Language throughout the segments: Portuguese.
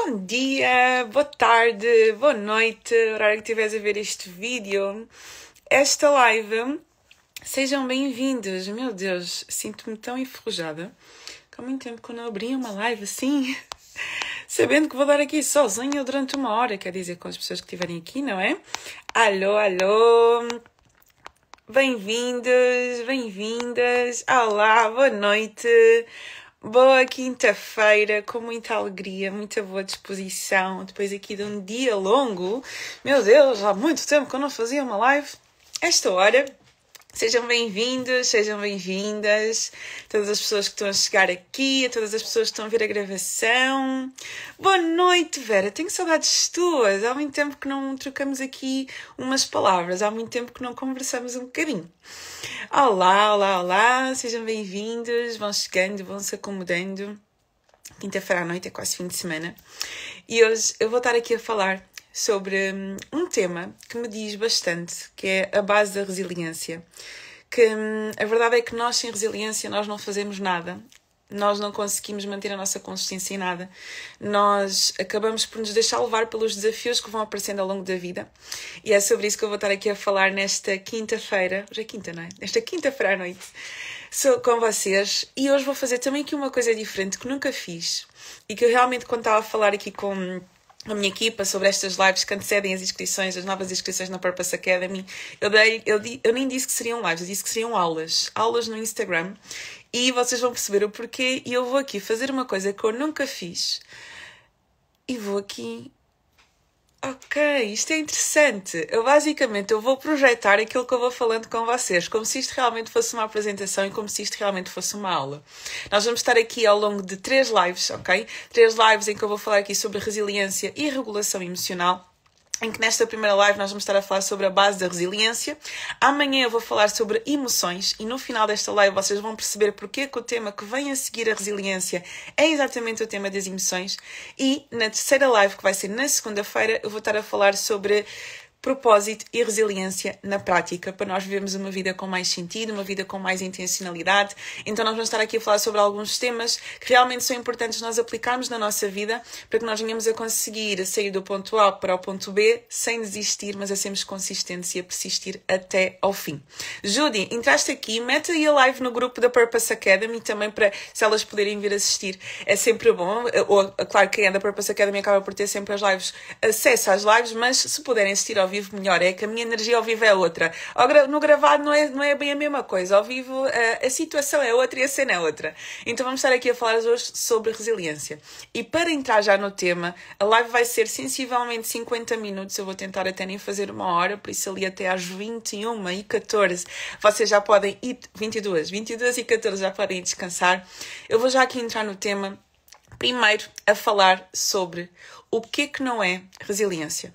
Bom dia, boa tarde, boa noite, horário que estiveres a ver este vídeo, esta live. Sejam bem-vindos. Meu Deus, sinto-me tão enferrujada. Há muito tempo que eu não abri uma live assim, sabendo que vou dar aqui sozinha durante uma hora, quer dizer, com as pessoas que estiverem aqui, não é? Alô, alô, bem-vindos, bem-vindas, olá, boa noite. Boa quinta-feira, com muita alegria, muita boa disposição, depois aqui de um dia longo. Meu Deus, há muito tempo que eu não fazia uma live. Esta hora, sejam bem-vindos, sejam bem-vindas, todas as pessoas que estão a chegar aqui, a todas as pessoas que estão a ver a gravação. Boa noite, Vera, tenho saudades tuas, há muito tempo que não trocamos aqui umas palavras, há muito tempo que não conversamos um bocadinho. Olá, olá, olá, sejam bem-vindos, vão chegando, vão se acomodando. Quinta-feira à noite é quase fim de semana. E hoje eu vou estar aqui a falar sobre um tema que me diz bastante, que é a base da resiliência. Que a verdade é que nós sem resiliência nós não fazemos nada. Nós não conseguimos manter a nossa consistência em nada. Nós acabamos por nos deixar levar pelos desafios que vão aparecendo ao longo da vida. E é sobre isso que eu vou estar aqui a falar nesta quinta-feira. Hoje é quinta, não é? Nesta quinta-feira à noite. Sou com vocês. E hoje vou fazer também aqui uma coisa diferente que nunca fiz. E que eu realmente, quando estava a falar aqui com a minha equipa sobre estas lives que antecedem as inscrições, as novas inscrições na Purpose Academy, eu nem disse que seriam lives, eu disse que seriam aulas. Aulas no Instagram. E vocês vão perceber o porquê. E eu vou aqui fazer uma coisa que eu nunca fiz. E vou aqui... Ok, isto é interessante. Eu vou projetar aquilo que eu vou falando com vocês, como se isto realmente fosse uma apresentação e como se isto realmente fosse uma aula. Nós vamos estar aqui ao longo de 3 lives, ok? 3 lives em que eu vou falar aqui sobre resiliência e regulação emocional. Em que nesta primeira live nós vamos estar a falar sobre a base da resiliência. Amanhã eu vou falar sobre emoções e no final desta live vocês vão perceber porque que o tema que vem a seguir a resiliência é exatamente o tema das emoções. E na terceira live, que vai ser na segunda-feira, eu vou estar a falar sobre propósito e resiliência na prática, para nós vivermos uma vida com mais sentido, uma vida com mais intencionalidade. Então nós vamos estar aqui a falar sobre alguns temas que realmente são importantes nós aplicarmos na nossa vida, para que nós venhamos a conseguir sair do ponto A para o ponto B, sem desistir, mas a sermos consistentes e a persistir até ao fim. Judy, entraste aqui, mete aí a live no grupo da Purpose Academy, também para, se elas puderem vir assistir, é sempre bom. Claro que quem é da Purpose Academy acaba por ter sempre as lives, acesso às lives, mas se puderem assistir ao vivo, melhor. É que a minha energia ao vivo é outra. No gravado não é bem a mesma coisa. Ao vivo a situação é outra e a cena é outra. Então vamos estar aqui a falar hoje sobre resiliência. E para entrar já no tema, a live vai ser sensivelmente 50 minutos. Eu vou tentar até nem fazer uma hora, por isso ali até às 21h14 vocês já podem ir, 22h14 já podem descansar. Eu vou já aqui entrar no tema, primeiro a falar sobre o que não é resiliência.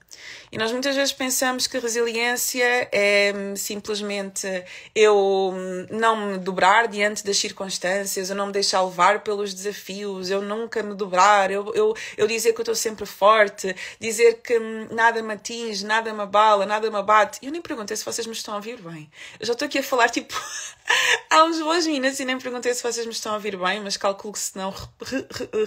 E nós muitas vezes pensamos que resiliência é simplesmente eu não me dobrar diante das circunstâncias, eu não me deixar levar pelos desafios, eu nunca me dobrar, eu dizer que eu estou sempre forte, dizer que nada me atinge, nada me abala, nada me abate. Eu nem perguntei se vocês me estão a ouvir bem. Eu já estou aqui a falar tipo há uns bons minutos e nem perguntei se vocês me estão a ouvir bem, mas calculo que se não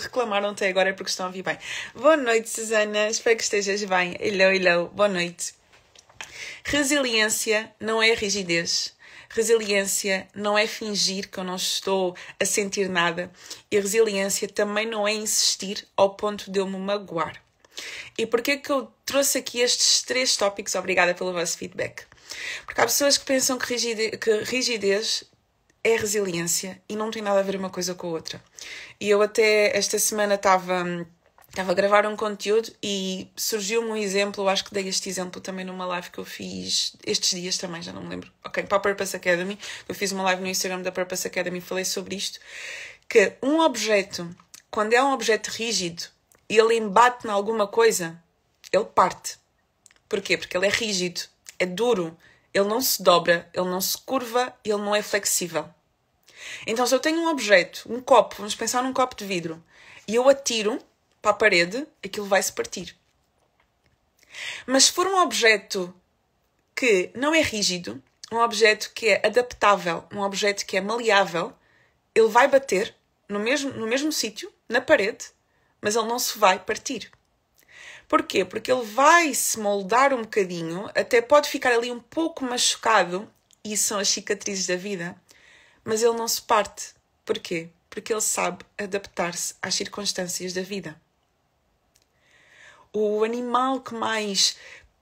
reclamaram até agora é porque estão a ouvir bem. Boa noite, Susana, espero que estejas bem. Hello, boa noite. Resiliência não é rigidez. Resiliência não é fingir que eu não estou a sentir nada. E resiliência também não é insistir ao ponto de eu me magoar. E porquê que eu trouxe aqui estes 3 tópicos? Obrigada pelo vosso feedback. Porque há pessoas que pensam que rigidez é resiliência e não tem nada a ver uma coisa com a outra. E eu até esta semana estava a gravar um conteúdo e surgiu-me um exemplo, eu acho que dei este exemplo também numa live que eu fiz estes dias também, já não me lembro. Ok, para a Purpose Academy, eu fiz uma live no Instagram da Purpose Academy e falei sobre isto, que um objeto, quando é um objeto rígido e ele embate em alguma coisa, ele parte. Porquê? Porque ele é rígido, é duro, ele não se dobra, ele não se curva, ele não é flexível. Então se eu tenho um objeto, um copo, vamos pensar num copo de vidro, e eu atiro para a parede, aquilo vai se partir. Mas se for um objeto que não é rígido, um objeto que é adaptável, um objeto que é maleável, ele vai bater no mesmo sítio, na parede, mas ele não se vai partir. Porquê? Porque ele vai se moldar um bocadinho, até pode ficar ali um pouco machucado, e isso são as cicatrizes da vida, mas ele não se parte. Porquê? Porque ele sabe adaptar-se às circunstâncias da vida. O animal que mais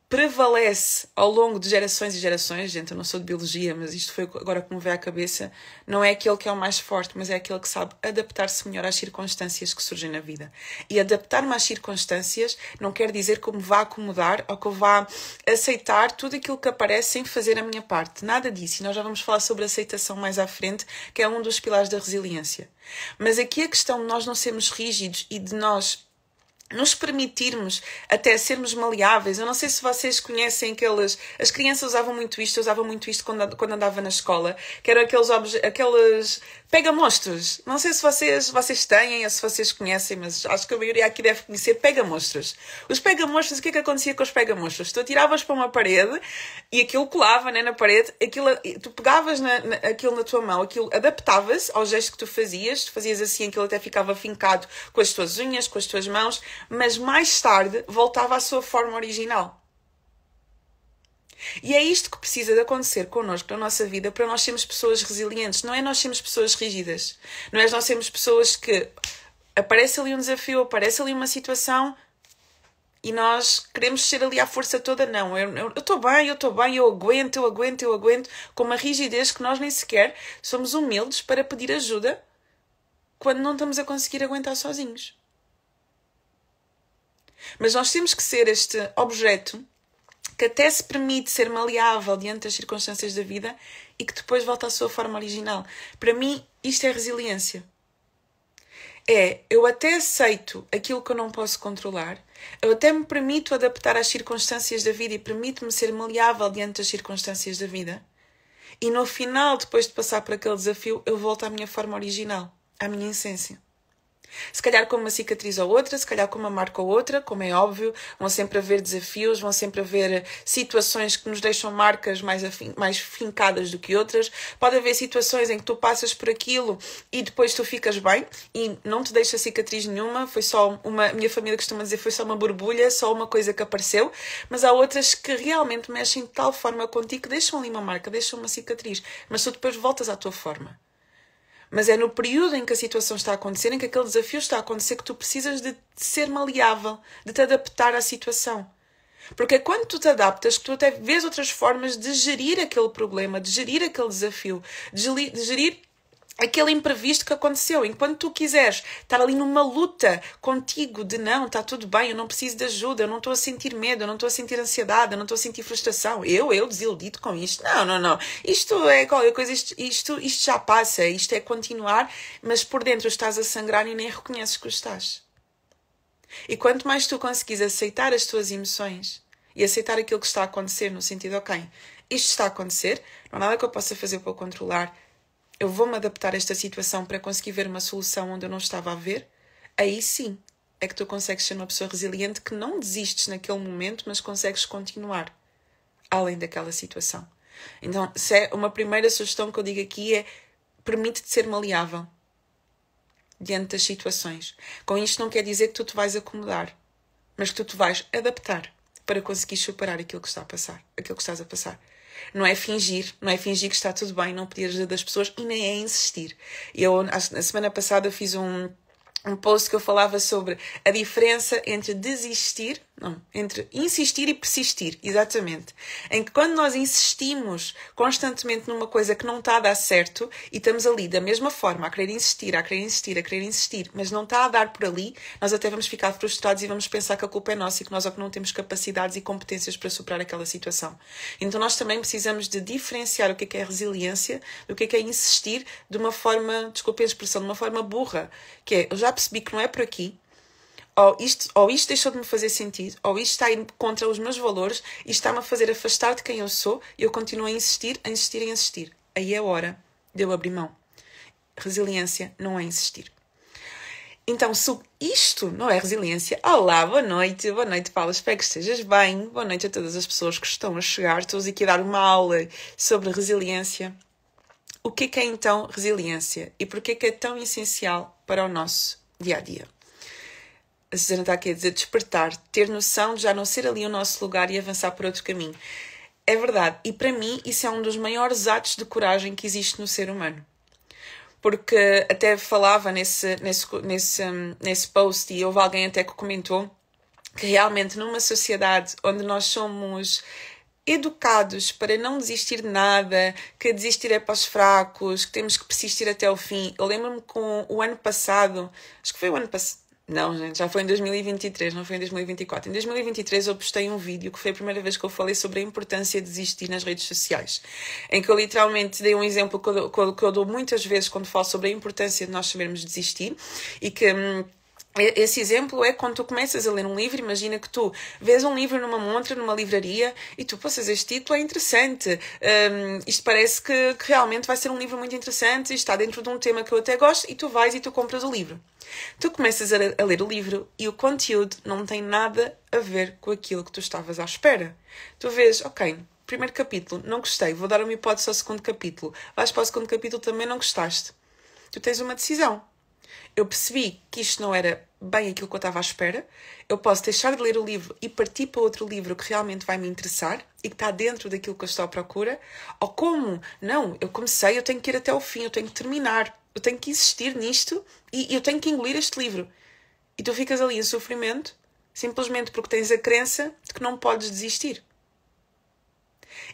prevalece ao longo de gerações e gerações, gente, eu não sou de biologia, mas isto foi agora que me veio à cabeça, não é aquele que é o mais forte, mas é aquele que sabe adaptar-se melhor às circunstâncias que surgem na vida. E adaptar-me às circunstâncias não quer dizer que eu me vá acomodar ou que eu vá aceitar tudo aquilo que aparece sem fazer a minha parte. Nada disso. E nós já vamos falar sobre aceitação mais à frente, que é um dos pilares da resiliência. Mas aqui a questão de nós não sermos rígidos e de nós nos permitirmos até sermos maleáveis. Eu não sei se vocês conhecem aqueles... As crianças usavam muito isto, eu usava muito isto quando andava na escola, que eram aqueles pega-monstros. Não sei se vocês têm ou se vocês conhecem, mas acho que a maioria aqui deve conhecer pega-monstros. Os pega-monstros, o que é que acontecia com os pega-monstros? Tu atiravas para uma parede e aquilo colava, né, na parede, tu pegavas aquilo na tua mão, aquilo adaptava-se ao gesto que tu fazias assim, aquilo até ficava fincado com as tuas unhas, com as tuas mãos, mas mais tarde voltava à sua forma original. E é isto que precisa de acontecer connosco na nossa vida para nós sermos pessoas resilientes. Não é nós sermos pessoas rígidas. Não é nós sermos pessoas que aparece ali um desafio, aparece ali uma situação e nós queremos ser ali à força toda. Não, eu estou bem, eu aguento, com uma rigidez que nós nem sequer somos humildes para pedir ajuda quando não estamos a conseguir aguentar sozinhos. Mas nós temos que ser este objeto que até se permite ser maleável diante das circunstâncias da vida e que depois volta à sua forma original. Para mim, isto é resiliência. Eu até aceito aquilo que eu não posso controlar, eu até me permito adaptar às circunstâncias da vida e permito-me ser maleável diante das circunstâncias da vida. E no final, depois de passar por aquele desafio, eu volto à minha forma original, à minha essência. Se calhar com uma cicatriz ou outra, se calhar com uma marca ou outra, como é óbvio, vão sempre haver desafios, vão sempre haver situações que nos deixam marcas mais fincadas do que outras. Pode haver situações em que tu passas por aquilo e depois tu ficas bem e não te deixa cicatriz nenhuma, foi só minha família costuma dizer, foi só uma borbulha, só uma coisa que apareceu, mas há outras que realmente mexem de tal forma contigo que deixam ali uma marca, deixam uma cicatriz, mas tu depois voltas à tua forma. Mas é no período em que a situação está a acontecer, em que aquele desafio está a acontecer, que tu precisas de ser maleável, de te adaptar à situação. Porque é quando tu te adaptas que tu até vês outras formas de gerir aquele problema, de gerir aquele desafio, de gerir aquele imprevisto que aconteceu. Enquanto tu quiseres estar ali numa luta contigo de não, está tudo bem, eu não preciso de ajuda, eu não estou a sentir medo, eu não estou a sentir ansiedade, eu não estou a sentir frustração, eu desiludido com isto. Não. Isto é qualquer coisa, isto já passa, isto é continuar, mas por dentro estás a sangrar e nem reconheces que o estás. E quanto mais tu conseguires aceitar as tuas emoções e aceitar aquilo que está a acontecer, no sentido, ok, isto está a acontecer, não há nada que eu possa fazer para o controlar, eu vou-me adaptar a esta situação para conseguir ver uma solução onde eu não estava a ver, aí sim é que tu consegues ser uma pessoa resiliente que não desistes naquele momento, mas consegues continuar além daquela situação. Então, se é uma primeira sugestão que eu digo aqui é permite-te ser maleável diante das situações. Com isto não quer dizer que tu te vais acomodar, mas que tu te vais adaptar para conseguir superar aquilo que estás a passar. Não é fingir que está tudo bem, não pedir ajuda das pessoas e nem é insistir. Eu, na semana passada, fiz um post que eu falava sobre a diferença entre entre insistir e persistir, exatamente. Em que quando nós insistimos constantemente numa coisa que não está a dar certo e estamos ali da mesma forma a querer insistir, mas não está a dar por ali, nós até vamos ficar frustrados e vamos pensar que a culpa é nossa e que nós não temos capacidades e competências para superar aquela situação. Então nós também precisamos de diferenciar o que é resiliência do que é insistir de uma forma, desculpem a expressão, de uma forma burra, que é, eu já percebi que não é por aqui, ou isto deixou de me fazer sentido, ou isto está indo contra os meus valores e está-me a fazer afastar de quem eu sou e eu continuo a insistir. Aí é hora de eu abrir mão. Resiliência não é insistir. Então, se isto não é resiliência, olá, boa noite, Paulo, espero que estejas bem, boa noite a todas as pessoas que estão a chegar, estou aqui a dar uma aula sobre resiliência. O que é então resiliência e porquê é tão essencial para o nosso dia-a-dia? A Susana está aqui a dizer despertar, ter noção de já não ser ali o nosso lugar e avançar por outro caminho. É verdade. E para mim isso é um dos maiores atos de coragem que existe no ser humano. Porque até falava nesse post e houve alguém até que comentou que realmente numa sociedade onde nós somos educados para não desistir de nada, que desistir é para os fracos, que temos que persistir até o fim. Eu lembro-me com o ano passado, acho que foi o ano passado, não, gente, já foi em 2023, não foi em 2024. Em 2023 eu postei um vídeo que foi a primeira vez que eu falei sobre a importância de desistir nas redes sociais, em que eu literalmente dei um exemplo que eu dou muitas vezes quando falo sobre a importância de nós sabermos desistir e que... Esse exemplo é quando tu começas a ler um livro. Imagina que tu vês um livro numa montra, numa livraria, e tu pensas, este título é interessante, isto parece que realmente vai ser um livro muito interessante, está dentro de um tema que eu até gosto, e tu vais e tu compras o livro. Tu começas a ler o livro e o conteúdo não tem nada a ver com aquilo que tu estavas à espera. Tu vês, ok, primeiro capítulo, não gostei, vou dar uma hipótese ao segundo capítulo. Vais para o segundo capítulo, também não gostaste. Tu tens uma decisão. Eu percebi que isto não era bem aquilo que eu estava à espera. Eu posso deixar de ler o livro e partir para outro livro que realmente vai me interessar e que está dentro daquilo que eu estou à procura. Ou como? Não, eu comecei, eu tenho que ir até o fim, eu tenho que terminar. Eu tenho que insistir nisto e eu tenho que engolir este livro. E tu ficas ali em sofrimento simplesmente porque tens a crença de que não podes desistir.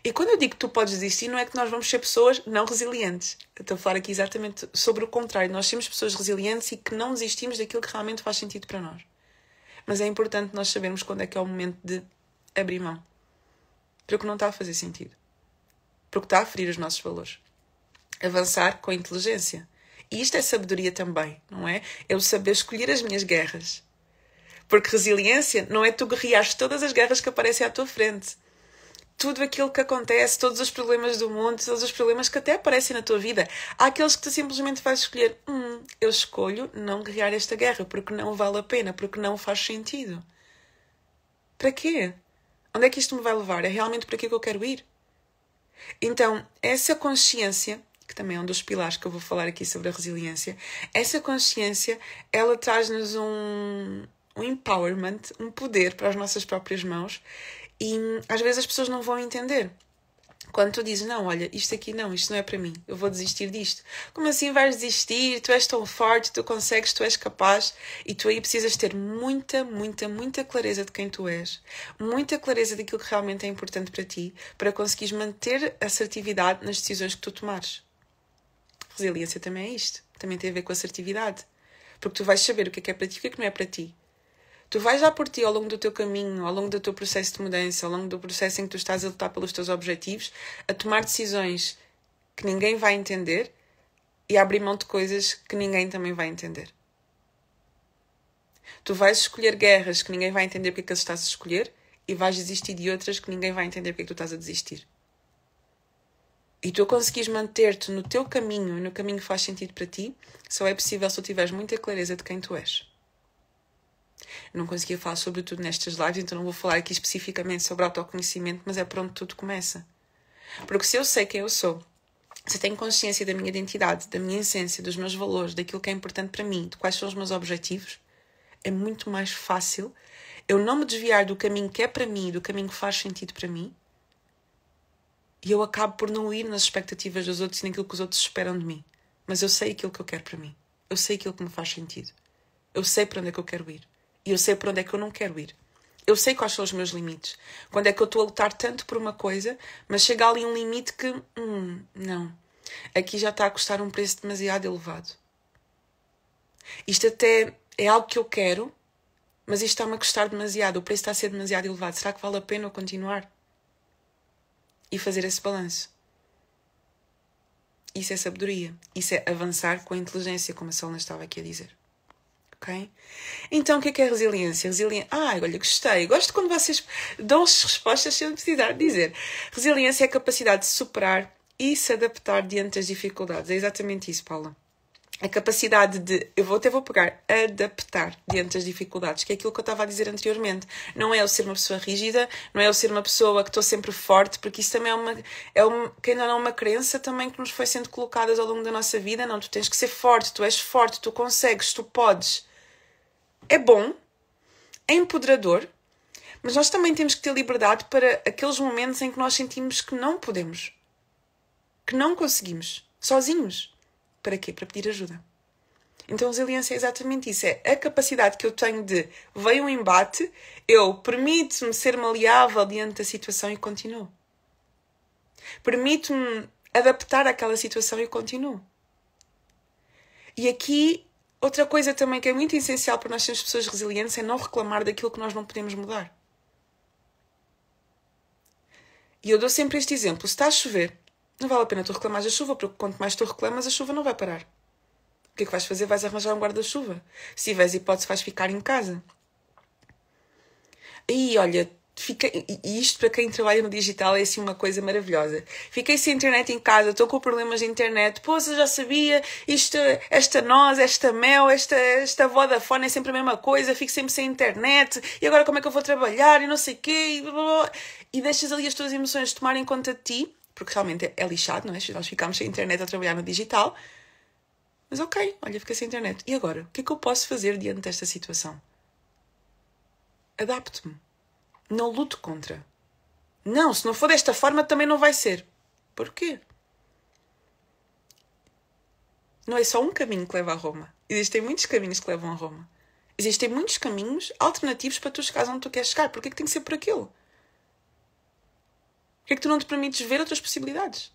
E quando eu digo que tu podes desistir, não é que nós vamos ser pessoas não resilientes. Eu estou a falar aqui exatamente sobre o contrário. Nós somos pessoas resilientes e que não desistimos daquilo que realmente faz sentido para nós. Mas é importante nós sabermos quando é que é o momento de abrir mão. Porque não está a fazer sentido. Porque está a ferir os nossos valores. Avançar com inteligência. E isto é sabedoria também, não é? Eu saber escolher as minhas guerras. Porque resiliência não é tu guerreares todas as guerras que aparecem à tua frente. Tudo aquilo que acontece, todos os problemas do mundo, todos os problemas que até aparecem na tua vida. Há aqueles que tu simplesmente vais escolher. Eu escolho não guerrear esta guerra, porque não vale a pena, porque não faz sentido. Para quê? Onde é que isto me vai levar? É realmente para aqui que eu quero ir? Então, essa consciência, que também é um dos pilares que eu vou falar aqui sobre a resiliência, essa consciência, ela traz-nos um empowerment, um poder para as nossas próprias mãos. E às vezes as pessoas não vão entender. Quando tu dizes, não, olha, isto aqui não, isto não é para mim, eu vou desistir disto. Como assim vais desistir? Tu és tão forte, tu consegues, tu és capaz. E tu aí precisas ter muita, muita, muita clareza de quem tu és. Muita clareza daquilo que realmente é importante para ti, para conseguires manter assertividade nas decisões que tu tomares. Resiliência também é isto. Também tem a ver com assertividade. Porque tu vais saber o que é para ti e o que não é para ti. Tu vais já por ti ao longo do teu caminho, ao longo do teu processo de mudança, ao longo do processo em que tu estás a lutar pelos teus objetivos, a tomar decisões que ninguém vai entender e a abrir mão de coisas que ninguém também vai entender. Tu vais escolher guerras que ninguém vai entender porque é que estás a escolher e vais desistir de outras que ninguém vai entender porque é que tu estás a desistir. E tu conseguires manter-te no teu caminho e no caminho que faz sentido para ti, só é possível se tu tiveres muita clareza de quem tu és. Não conseguia falar sobre tudo nestas lives, então não vou falar aqui especificamente sobre autoconhecimento, mas é por onde tudo começa. Porque se eu sei quem eu sou, se eu tenho consciência da minha identidade, da minha essência, dos meus valores, daquilo que é importante para mim, de quais são os meus objetivos, é muito mais fácil eu não me desviar do caminho que é para mim, do caminho que faz sentido para mim, e eu acabo por não ir nas expectativas dos outros e naquilo que os outros esperam de mim. Mas eu sei aquilo que eu quero para mim. Eu sei aquilo que me faz sentido. Eu sei para onde é que eu quero ir. E eu sei para onde é que eu não quero ir. Eu sei quais são os meus limites. Quando é que eu estou a lutar tanto por uma coisa, mas chega ali um limite que, não. Aqui já está a custar um preço demasiado elevado. Isto até é algo que eu quero, mas isto está-me a custar demasiado. O preço está a ser demasiado elevado. Será que vale a pena eu continuar? E fazer esse balanço. Isso é sabedoria. Isso é avançar com a inteligência, como a Solana estava aqui a dizer. Ok? Então, o que é resiliência? Olha, gostei. Gosto quando vocês dão as respostas sem precisar dizer. Resiliência é a capacidade de superar e se adaptar diante das dificuldades. É exatamente isso, Paula. A capacidade de, até vou pegar, adaptar diante das dificuldades, que é aquilo que eu estava a dizer anteriormente. Não é eu ser uma pessoa rígida, não é eu ser uma pessoa que estou sempre forte, porque isso também que ainda não é uma crença também que nos foi sendo colocada ao longo da nossa vida. Não, tu tens que ser forte, tu és forte, tu consegues, tu podes. É bom, é empoderador, mas nós também temos que ter liberdade para aqueles momentos em que nós sentimos que não podemos, que não conseguimos, sozinhos. Para quê? Para pedir ajuda. Então a resiliência é exatamente isso, é a capacidade que eu tenho de, veio um embate, eu permito-me ser maleável diante da situação e continuo. Permito-me adaptar àquela situação e continuo. E aqui, outra coisa também que é muito essencial para nós sermos pessoas resilientes é não reclamar daquilo que nós não podemos mudar. E eu dou sempre este exemplo, se está a chover, não vale a pena tu reclamares da chuva, porque quanto mais tu reclamas, a chuva não vai parar. O que é que vais fazer? Vais arranjar um guarda-chuva. Se tiveres hipótese, vais ficar em casa. E olha, e isto para quem trabalha no digital é assim uma coisa maravilhosa. Fiquei sem internet em casa, estou com problemas de internet. Pô, eu já sabia, esta Nós, esta Mel, esta Vodafone é sempre a mesma coisa, fico sempre sem internet. E agora como é que eu vou trabalhar? E não sei o quê. E, blá, blá, blá. E deixas ali as tuas emoções tomarem conta de ti, porque realmente é lixado, não é? Nós ficamos sem internet a trabalhar no digital. Mas ok, olha, fiquei sem internet. E agora? O que é que eu posso fazer diante desta situação? Adapto-me. Não luto contra. Não, se não for desta forma também não vai ser. Porquê? Não é só um caminho que leva a Roma. Existem muitos caminhos que levam a Roma. Existem muitos caminhos alternativos para tu chegares onde tu queres chegar. Porquê que tem que ser por aquilo? Porquê que tu não te permites ver outras possibilidades?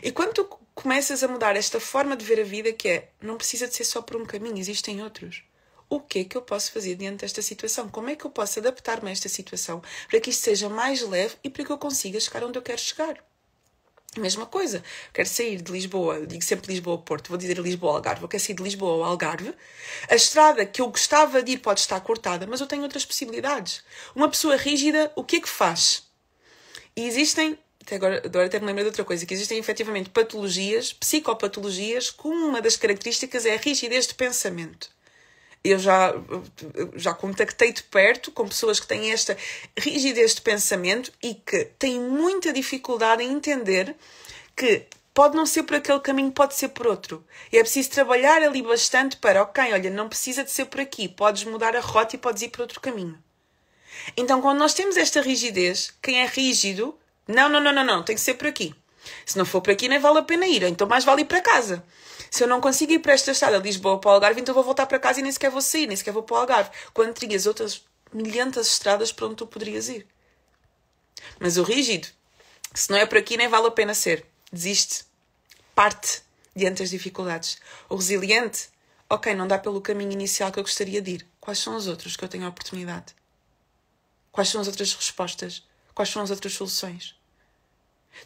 E quando tu começas a mudar esta forma de ver a vida, que é, não precisa de ser só por um caminho, existem outros. O que é que eu posso fazer diante desta situação? Como é que eu posso adaptar-me a esta situação para que isto seja mais leve e para que eu consiga chegar onde eu quero chegar? Mesma coisa, quero sair de Lisboa, eu digo sempre Lisboa-Porto, vou dizer Lisboa-Algarve, eu quero sair de Lisboa ao Algarve, a estrada que eu gostava de ir pode estar cortada, mas eu tenho outras possibilidades. Uma pessoa rígida, o que é que faz? E existem, agora até me lembro de outra coisa, que existem efetivamente patologias, psicopatologias, com uma das características é a rigidez de pensamento. Eu já contactei de perto com pessoas que têm esta rigidez de pensamento e que têm muita dificuldade em entender que pode não ser por aquele caminho, pode ser por outro. E é preciso trabalhar ali bastante para, ok, olha, não precisa de ser por aqui, podes mudar a rota e podes ir por outro caminho. Então, quando nós temos esta rigidez, quem é rígido, não, tem que ser por aqui. Se não for por aqui, nem vale a pena ir, então mais vale ir para casa. Se eu não consigo ir para esta estrada de Lisboa para o Algarve, então vou voltar para casa e nem sequer vou sair, nem sequer vou para o Algarve. Quando terias outras milhentas estradas para onde tu poderias ir. Mas o rígido, se não é por aqui, nem vale a pena ser. Desiste. Parte diante das dificuldades. O resiliente, ok, não dá pelo caminho inicial que eu gostaria de ir. Quais são os outros que eu tenho a oportunidade? Quais são as outras respostas? Quais são as outras soluções?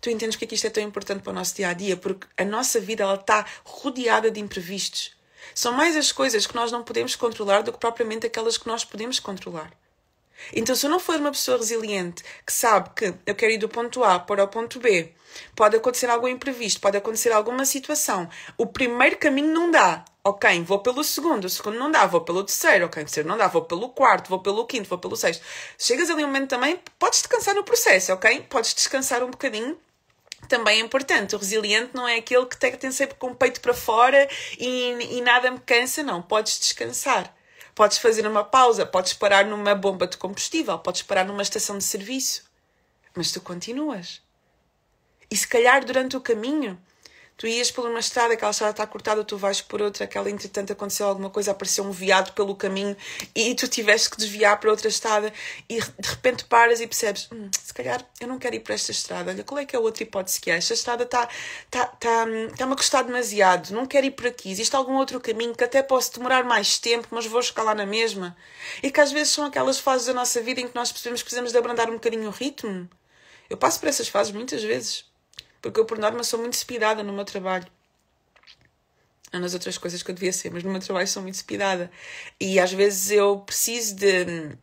Tu entendes porque é que isto é tão importante para o nosso dia-a-dia? Porque a nossa vida ela está rodeada de imprevistos. São mais as coisas que nós não podemos controlar do que propriamente aquelas que nós podemos controlar. Então, se eu não for uma pessoa resiliente que sabe que eu quero ir do ponto A para o ponto B, pode acontecer algo imprevisto, pode acontecer alguma situação, o primeiro caminho não dá, ok, vou pelo segundo, o segundo não dá, vou pelo terceiro, ok, o terceiro não dá, vou pelo quarto, vou pelo quinto, vou pelo sexto. Chegas ali um momento também, podes descansar no processo, ok? Podes descansar um bocadinho. Também é importante, o resiliente não é aquele que tem sempre com o peito para fora e nada me cansa, não, podes descansar. Podes fazer uma pausa, podes parar numa bomba de combustível, podes parar numa estação de serviço. Mas tu continuas. E se calhar durante o caminho, tu ias por uma estrada, aquela estrada está cortada, tu vais por outra, aquela entretanto aconteceu alguma coisa, apareceu um veado pelo caminho e tu tiveste que desviar para outra estrada e de repente paras e percebes, se calhar eu não quero ir para esta estrada, olha, qual é que é a outra hipótese que é? Esta estrada está-me a custar demasiado, não quero ir por aqui, existe algum outro caminho que até posso demorar mais tempo, mas vou chegar lá na mesma. E que às vezes são aquelas fases da nossa vida em que nós percebemos que precisamos de abrandar um bocadinho o ritmo. Eu passo por essas fases muitas vezes. Porque eu, por norma, sou muito despidada no meu trabalho. Não nas outras coisas que eu devia ser, mas no meu trabalho sou muito despidada. E às vezes eu preciso de...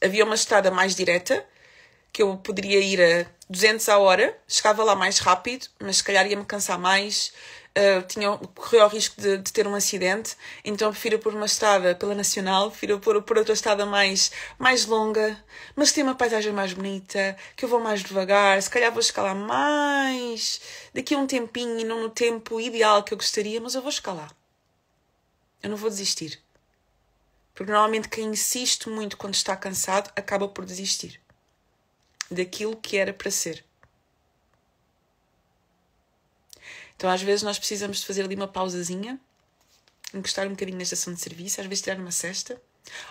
Havia uma estrada mais direta, que eu poderia ir a 200 a hora, chegava lá mais rápido, mas se calhar ia-me cansar mais, corria o risco de ter um acidente, então eu prefiro por uma estrada pela Nacional, prefiro por outra estrada mais longa, mas que tem uma paisagem mais bonita, que eu vou mais devagar, se calhar vou chegar lá mais daqui a um tempinho e não no tempo ideal que eu gostaria, mas eu vou chegar lá. Eu não vou desistir. Porque normalmente quem insiste muito quando está cansado acaba por desistir daquilo que era para ser. Então às vezes nós precisamos de fazer ali uma pausazinha, encostar um bocadinho na estação de serviço, às vezes tirar uma cesta,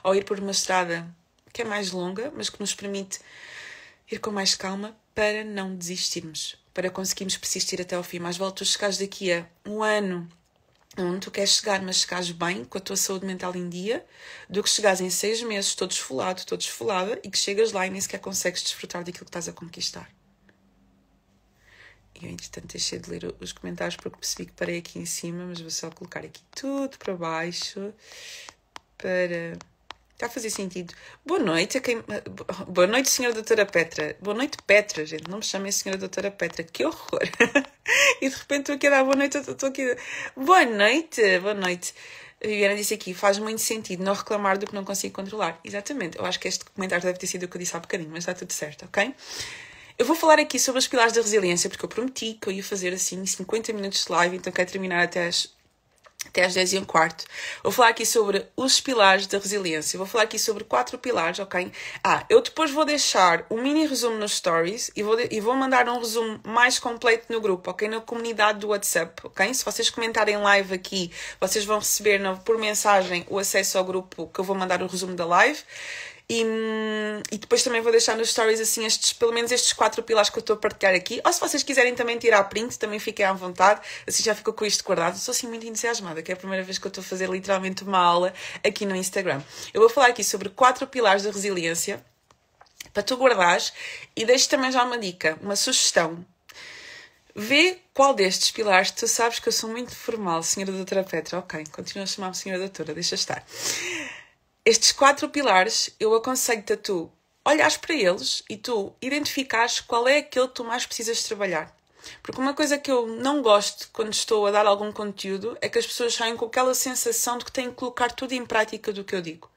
ou ir por uma estrada que é mais longa, mas que nos permite ir com mais calma para não desistirmos, para conseguirmos persistir até ao fim. Mais vale tu chegares daqui a um ano onde tu queres chegar, mas chegares bem, com a tua saúde mental em dia, do que chegares em 6 meses todo esfolado, toda esfolada, e que chegas lá e nem sequer consegues desfrutar daquilo que estás a conquistar. E eu, entretanto, deixei de ler os comentários porque percebi que parei aqui em cima, mas vou só colocar aqui tudo para baixo para... Está a fazer sentido. Boa noite a quem... Boa noite, senhora doutora Petra. Boa noite, Petra, gente. Não me chamem senhora doutora Petra. Que horror. E de repente estou aqui a dar boa noite. Estou aqui... Boa noite. Boa noite. A Viviana disse aqui, faz muito sentido não reclamar do que não consigo controlar. Exatamente. Eu acho que este comentário deve ter sido o que eu disse há bocadinho, mas está tudo certo, ok? Eu vou falar aqui sobre os pilares da resiliência, porque eu prometi que eu ia fazer assim 50 minutos de live, então quero terminar até às 10h15. Vou falar aqui sobre os pilares da resiliência. Vou falar aqui sobre 4 pilares, ok? Eu depois vou deixar um mini resumo nos stories e vou mandar um resumo mais completo no grupo, ok? Na comunidade do WhatsApp, ok? Se vocês comentarem live aqui, vocês vão receber por mensagem o acesso ao grupo que eu vou mandar o resumo da live. E depois também vou deixar nos stories assim pelo menos estes 4 pilares que eu estou a partilhar aqui. Ou se vocês quiserem também tirar print, também fiquem à vontade. Assim já ficou com isto guardado. Estou assim muito entusiasmada, que é a primeira vez que eu estou a fazer literalmente uma aula aqui no Instagram. Eu vou falar aqui sobre 4 pilares da resiliência para tu guardares e deixo também já uma dica, uma sugestão. Vê qual destes pilares tu sabes que eu sou muito formal, senhora doutora Petra. Ok, continua a chamar-me senhora doutora, deixa estar. Estes 4 pilares, eu aconselho-te a tu olhares para eles e tu identificares qual é aquele que tu mais precisas trabalhar. Porque uma coisa que eu não gosto quando estou a dar algum conteúdo é que as pessoas saem com aquela sensação de que têm que colocar tudo em prática do que eu digo.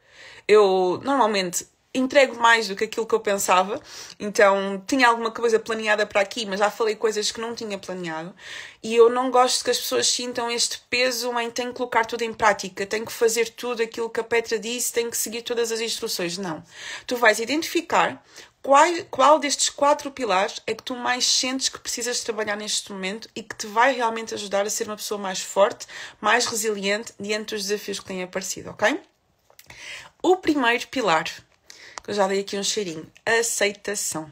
Eu, normalmente, entrego mais do que aquilo que eu pensava, então tinha alguma coisa planeada para aqui, mas já falei coisas que não tinha planeado, e eu não gosto que as pessoas sintam este peso em tenho que colocar tudo em prática, tenho que fazer tudo aquilo que a Petra disse, tenho que seguir todas as instruções. Não. Tu vais identificar qual destes 4 pilares é que tu mais sentes que precisas trabalhar neste momento e que te vai realmente ajudar a ser uma pessoa mais forte, mais resiliente diante dos desafios que têm aparecido, ok? O primeiro pilar, que eu já dei aqui um cheirinho, aceitação.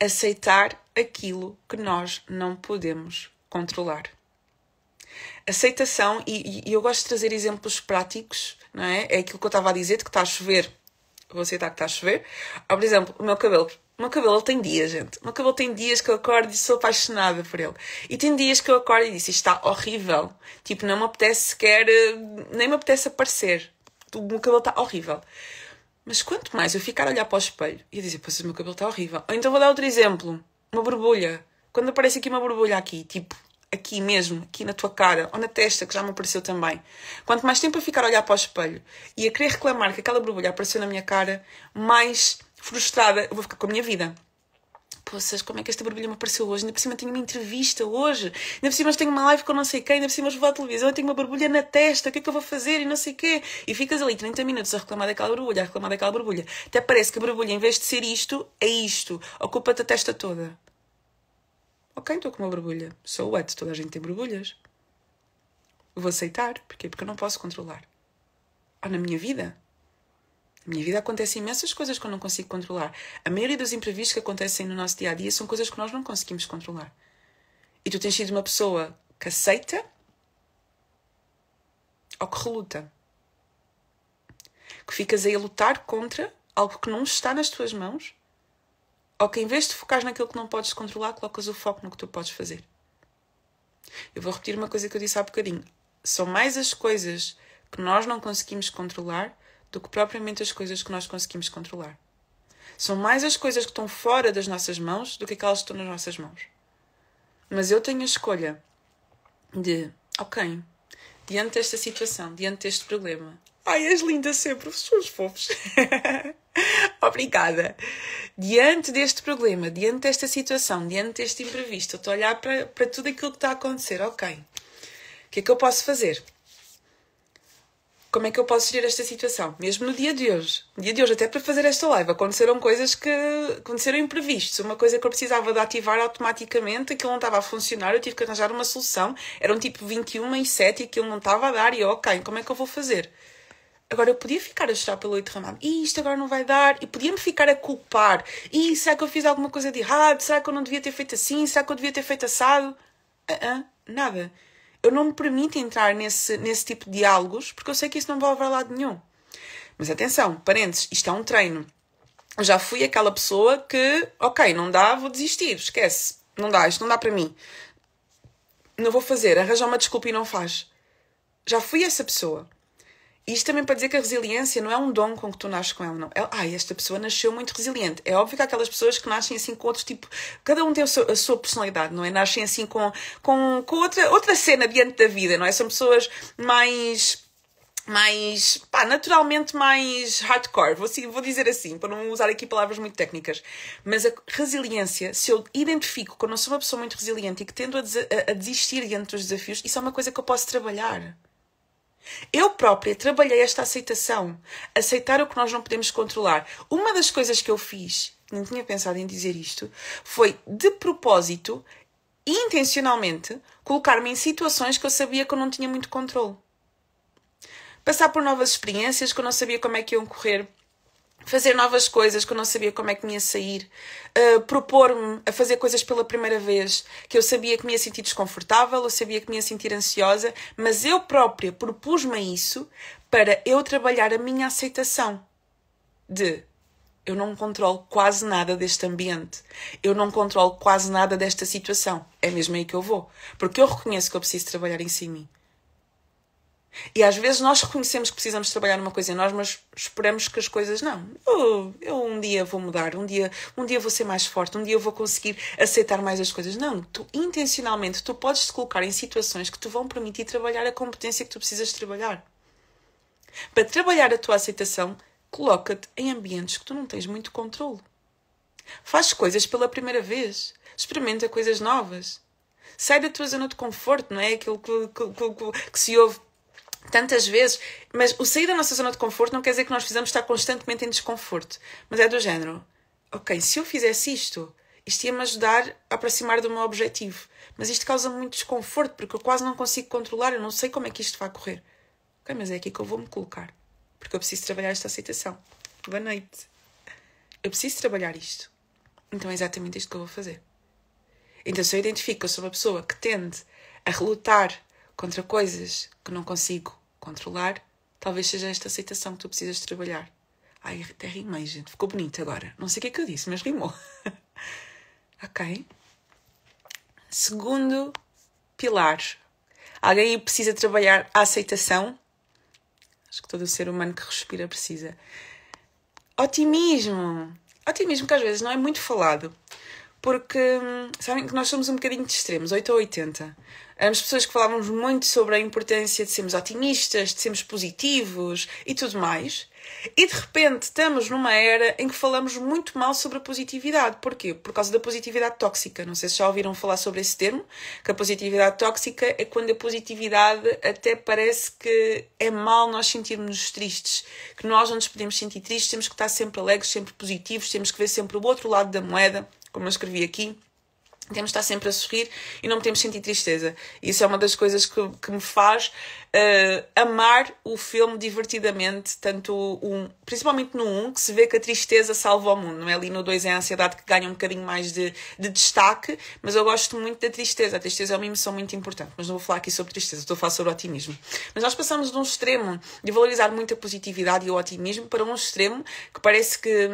Aceitar aquilo que nós não podemos controlar. Aceitação, e eu gosto de trazer exemplos práticos, não é? É aquilo que eu estava a dizer, de que está a chover. Vou aceitar que está a chover. Ou, por exemplo, o meu cabelo. O meu cabelo tem dias, gente. O meu cabelo tem dias que eu acordo e sou apaixonada por ele. E tem dias que eu acordo e disse, isto está horrível. Tipo, não me apetece sequer, nem me apetece aparecer. O meu cabelo está horrível. Mas quanto mais eu ficar a olhar para o espelho e a dizer, pois o meu cabelo está horrível. Ou então vou dar outro exemplo. Uma borbulha. Quando aparece aqui uma borbulha aqui, tipo, aqui mesmo, aqui na tua cara, ou na testa, que já me apareceu também. Quanto mais tempo eu ficar a olhar para o espelho e a querer reclamar que aquela borbulha apareceu na minha cara, mais frustrada eu vou ficar com a minha vida. Poças, como é que esta borbulha me apareceu hoje? Ainda por cima tenho uma entrevista hoje. Ainda por cima tenho uma live com não sei quem. Ainda por cima vou à televisão e tenho uma borbulha na testa. O que é que eu vou fazer? E não sei o quê. E ficas ali 30 minutos a reclamar daquela borbulha, a reclamar daquela borbulha. Até parece que a borbulha, em vez de ser isto, é isto. Ocupa-te a testa toda. Ok, estou com uma borbulha. So what? Toda a gente tem borbulhas. Vou aceitar. Porquê? Porque eu não posso controlar. Ou na minha vida. Na minha vida acontecem imensas coisas que eu não consigo controlar. A maioria dos imprevistos que acontecem no nosso dia-a-dia são coisas que nós não conseguimos controlar. E tu tens sido uma pessoa que aceita ou que reluta. Que ficas aí a lutar contra algo que não está nas tuas mãos, ou que em vez de focares naquilo que não podes controlar, colocas o foco no que tu podes fazer. Eu vou repetir uma coisa que eu disse há bocadinho. São mais as coisas que nós não conseguimos controlar do que propriamente as coisas que nós conseguimos controlar. São mais as coisas que estão fora das nossas mãos do que aquelas que estão nas nossas mãos. Mas eu tenho a escolha de, ok, diante desta situação, diante deste problema, ai, és linda sempre, os seus fofos. Obrigada. Diante deste problema, diante desta situação, diante deste imprevisto, eu estou a olhar para tudo aquilo que está a acontecer, ok. O que é que eu posso fazer? como é que eu posso gerir esta situação? Mesmo no dia de hoje. No dia de hoje, até para fazer esta live, aconteceram coisas que aconteceram imprevistos. Uma coisa que eu precisava de ativar automaticamente, aquilo não estava a funcionar, eu tive que arranjar uma solução. Eram tipo 21h07 e aquilo não estava a dar. E eu, ok, como é que eu vou fazer? Agora eu podia ficar a chorar pelo leite derramado. E isto agora não vai dar. E podia-me ficar a culpar. E será que eu fiz alguma coisa de errado? Será que eu não devia ter feito assim? Será que eu devia ter feito assado? Nada. Eu não me permito entrar nesse tipo de diálogos porque eu sei que isso não vai levar a lado nenhum. Mas atenção, parênteses, isto é um treino. Eu já fui aquela pessoa que, ok, não dá, vou desistir, esquece. Não dá, isto não dá para mim. Não vou fazer, arranjar uma desculpa e não faz. Já fui essa pessoa. E isto também para dizer que a resiliência não é um dom com que tu nasces com ela, não. Esta pessoa nasceu muito resiliente. É óbvio que há aquelas pessoas que nascem assim com outro tipo... Cada um tem a sua personalidade, não é? Nascem assim com outra cena diante da vida, não é? São pessoas mais naturalmente mais hardcore, vou dizer assim, para não usar aqui palavras muito técnicas. Mas a resiliência, se eu identifico que eu não sou uma pessoa muito resiliente e que tendo a desistir diante dos desafios, isso é uma coisa que eu posso trabalhar. Eu própria trabalhei esta aceitação. Aceitar o que nós não podemos controlar. Uma das coisas que eu fiz, não tinha pensado em dizer isto, foi de propósito e intencionalmente colocar-me em situações que eu sabia que eu não tinha muito controle. Passar por novas experiências que eu não sabia como é que iam correr. Fazer novas coisas que eu não sabia como é que me ia sair. Propor-me a fazer coisas pela primeira vez que eu sabia que me ia sentir desconfortável, eu sabia que me ia sentir ansiosa, mas eu própria propus-me a isso para eu trabalhar a minha aceitação de eu não controlo quase nada deste ambiente, eu não controlo quase nada desta situação. É mesmo aí que eu vou, porque eu reconheço que eu preciso trabalhar em si. E às vezes nós reconhecemos que precisamos trabalhar numa coisa em nós, mas esperamos que as coisas não. Eu um dia vou mudar, um dia vou ser mais forte, um dia eu vou conseguir aceitar mais as coisas. Não, intencionalmente tu podes te colocar em situações que te vão permitir trabalhar a competência que tu precisas trabalhar. Para trabalhar a tua aceitação, coloca-te em ambientes que tu não tens muito controle. Faz coisas pela primeira vez. Experimenta coisas novas. Sai da tua zona de conforto, não é? Aquilo que se ouve tantas vezes, mas o sair da nossa zona de conforto não quer dizer que nós precisamos estar constantemente em desconforto, mas é do género, ok, se eu fizesse isto ia-me ajudar a aproximar do meu objetivo, mas isto causa muito desconforto, porque eu quase não consigo controlar, eu não sei como é que isto vai correr. Ok, mas é aqui que eu vou-me colocar, porque eu preciso trabalhar esta aceitação. Boa noite. Eu preciso trabalhar isto, então é exatamente isto que eu vou fazer. Então se eu identifico que eu sou uma pessoa que tende a relutar contra coisas que não consigo controlar, talvez seja esta aceitação que tu precisas trabalhar. Ai, até rimei, gente. Ficou bonito agora. Não sei o que é que eu disse, mas rimou. Ok. Segundo pilar. Alguém precisa trabalhar a aceitação? Acho que todo ser humano que respira precisa. Otimismo. Otimismo que às vezes não é muito falado. Porque, sabem que nós somos um bocadinho de extremos, 8 ou 80. As pessoas que falávamos muito sobre a importância de sermos otimistas, de sermos positivos e tudo mais. E de repente estamos numa era em que falamos muito mal sobre a positividade. Porquê? Por causa da positividade tóxica. Não sei se já ouviram falar sobre esse termo, que a positividade tóxica é quando a positividade até parece que é mal nós sentirmos tristes. Que nós não nos podemos sentir tristes, temos que estar sempre alegres, sempre positivos, temos que ver sempre o outro lado da moeda, como eu escrevi aqui. Temos de estar sempre a sorrir e não podemos sentir tristeza. Isso é uma das coisas que me faz amar o filme divertidamente, principalmente no 1, que se vê que a tristeza salva o mundo. Não é? Ali no 2 é a ansiedade que ganha um bocadinho mais de destaque, mas eu gosto muito da tristeza. A tristeza é uma emoção muito importante, mas não vou falar aqui sobre tristeza, estou a falar sobre otimismo. Mas nós passamos de um extremo de valorizar muito a positividade e o otimismo para um extremo que parece que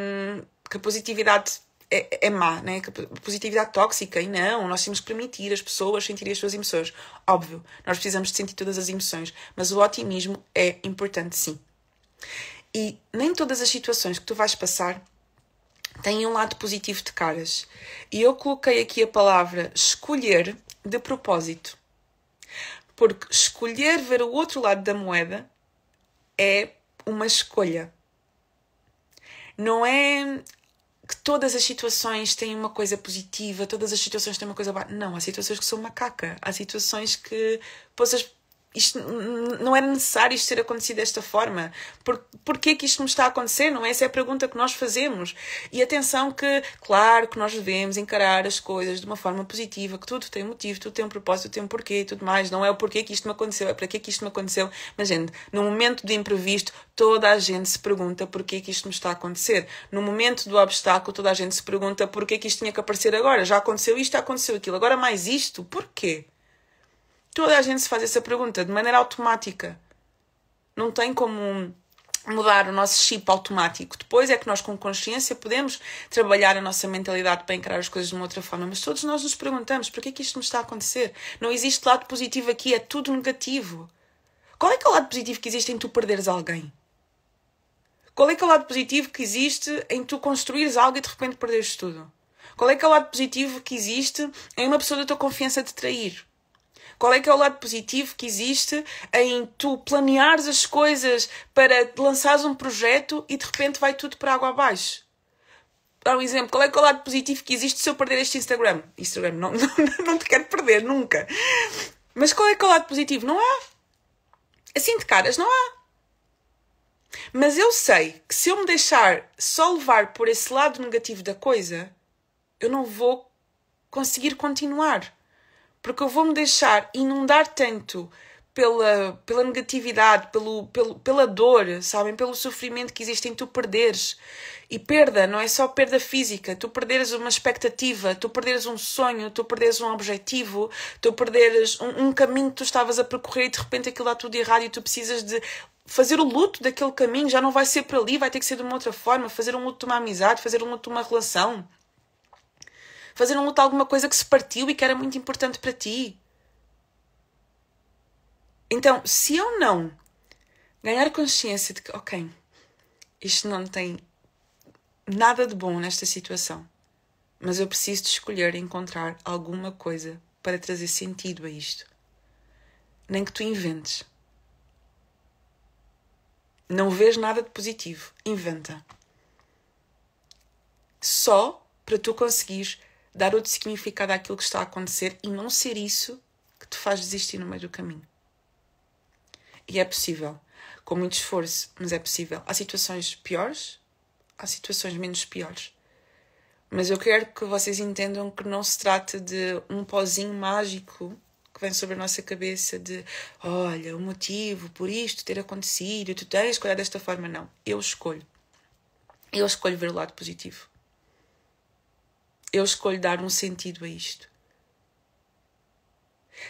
a positividade é má, né? Positividade tóxica, e não, nós temos que permitir as pessoas sentirem as suas emoções. Óbvio, nós precisamos de sentir todas as emoções, mas o otimismo é importante sim. E nem todas as situações que tu vais passar têm um lado positivo de caras. E eu coloquei aqui a palavra escolher de propósito. Porque escolher ver o outro lado da moeda é uma escolha. Não é que todas as situações têm uma coisa positiva, todas as situações têm uma coisa... Não, há situações que são macaca. Há situações que possas isto não era necessário isto ter acontecido desta forma. Porquê que isto me está a acontecer? Não é? Essa é a pergunta que nós fazemos. E atenção que, claro, que nós devemos encarar as coisas de uma forma positiva, que tudo tem um motivo, tudo tem um propósito, tudo tem um porquê e tudo mais. Não é o porquê que isto me aconteceu, é para que isto me aconteceu. Mas, gente, no momento do imprevisto, toda a gente se pergunta porquê que isto me está a acontecer. No momento do obstáculo, toda a gente se pergunta porquê que isto tinha que aparecer agora. Já aconteceu isto, já aconteceu aquilo. Agora mais isto, porquê? Toda a gente se faz essa pergunta de maneira automática. Não tem como mudar o nosso chip automático. Depois é que nós, com consciência, podemos trabalhar a nossa mentalidade para encarar as coisas de uma outra forma. Mas todos nós nos perguntamos, porquê que isto me está a acontecer? Não existe lado positivo aqui, é tudo negativo. Qual é que é o lado positivo que existe em tu perderes alguém? Qual é que é o lado positivo que existe em tu construires algo e de repente perderes tudo? Qual é que é o lado positivo que existe em uma pessoa da tua confiança te trair? Qual é que é o lado positivo que existe em tu planeares as coisas para lançares um projeto e de repente vai tudo para água abaixo? Dá um exemplo. Qual é que é o lado positivo que existe se eu perder este Instagram? Instagram não te quero perder, nunca. Mas qual é que é o lado positivo? Não há. Assim de caras, não há. Mas eu sei que se eu me deixar só levar por esse lado negativo da coisa, eu não vou conseguir continuar. Porque eu vou-me deixar inundar tanto pela negatividade, pela dor, sabem? Pelo sofrimento que existe em tu perderes. E perda não é só perda física. Tu perderes uma expectativa, tu perderes um sonho, tu perderes um objetivo, tu perderes um caminho que tu estavas a percorrer e de repente aquilo dá tudo errado e tu precisas de fazer o luto daquele caminho. Já não vai ser para ali, vai ter que ser de uma outra forma. Fazer um luto de uma amizade, fazer um luto de uma relação. Fazer um luto de alguma coisa que se partiu e que era muito importante para ti. Então, se eu não ganhar consciência de que, ok, isto não tem nada de bom nesta situação, mas eu preciso de escolher encontrar alguma coisa para trazer sentido a isto. Nem que tu inventes. Não vês nada de positivo. Inventa. Só para tu conseguires dar outro significado àquilo que está a acontecer e não ser isso que te faz desistir no meio do caminho. E é possível. Com muito esforço, mas é possível. Há situações piores, há situações menos piores. Mas eu quero que vocês entendam que não se trata de um pozinho mágico que vem sobre a nossa cabeça de olha, o motivo por isto ter acontecido, tu tens que olhar desta forma. Não. Eu escolho. Eu escolho ver o lado positivo. Eu escolho dar um sentido a isto.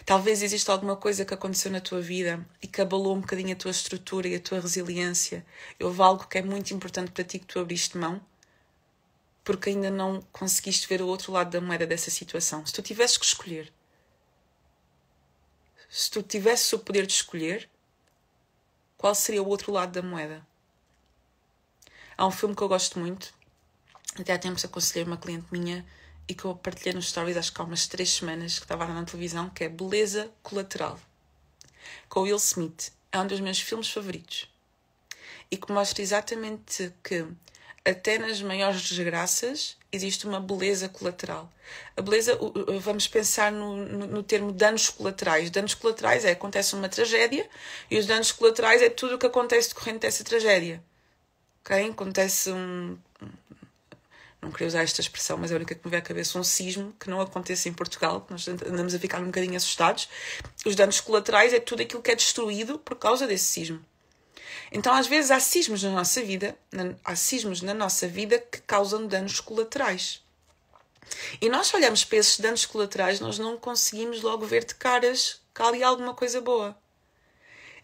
Talvez exista alguma coisa que aconteceu na tua vida e que abalou um bocadinho a tua estrutura e a tua resiliência. Houve algo que é muito importante para ti que tu abriste mão porque ainda não conseguiste ver o outro lado da moeda dessa situação. Se tu tivesses que escolher, se tu tivesses o poder de escolher, qual seria o outro lado da moeda? Há um filme que eu gosto muito. Até há tempos aconselhei uma cliente minha e que eu partilhei nos stories, acho que há umas 3 semanas, que estava na televisão, que é Beleza Colateral, com o Will Smith. É um dos meus filmes favoritos. E que mostra exatamente que até nas maiores desgraças existe uma beleza colateral. A beleza, vamos pensar no termo danos colaterais. Danos colaterais acontece uma tragédia e os danos colaterais é tudo o que acontece decorrente dessa tragédia. Okay? Acontece não queria usar esta expressão, mas é a única que me veio à cabeça, um sismo que não acontece em Portugal, que nós andamos a ficar um bocadinho assustados. Os danos colaterais é tudo aquilo que é destruído por causa desse sismo. Então, às vezes, há sismos na nossa vida que causam danos colaterais. E nós olhamos para esses danos colaterais, nós não conseguimos logo ver de caras que há ali alguma coisa boa.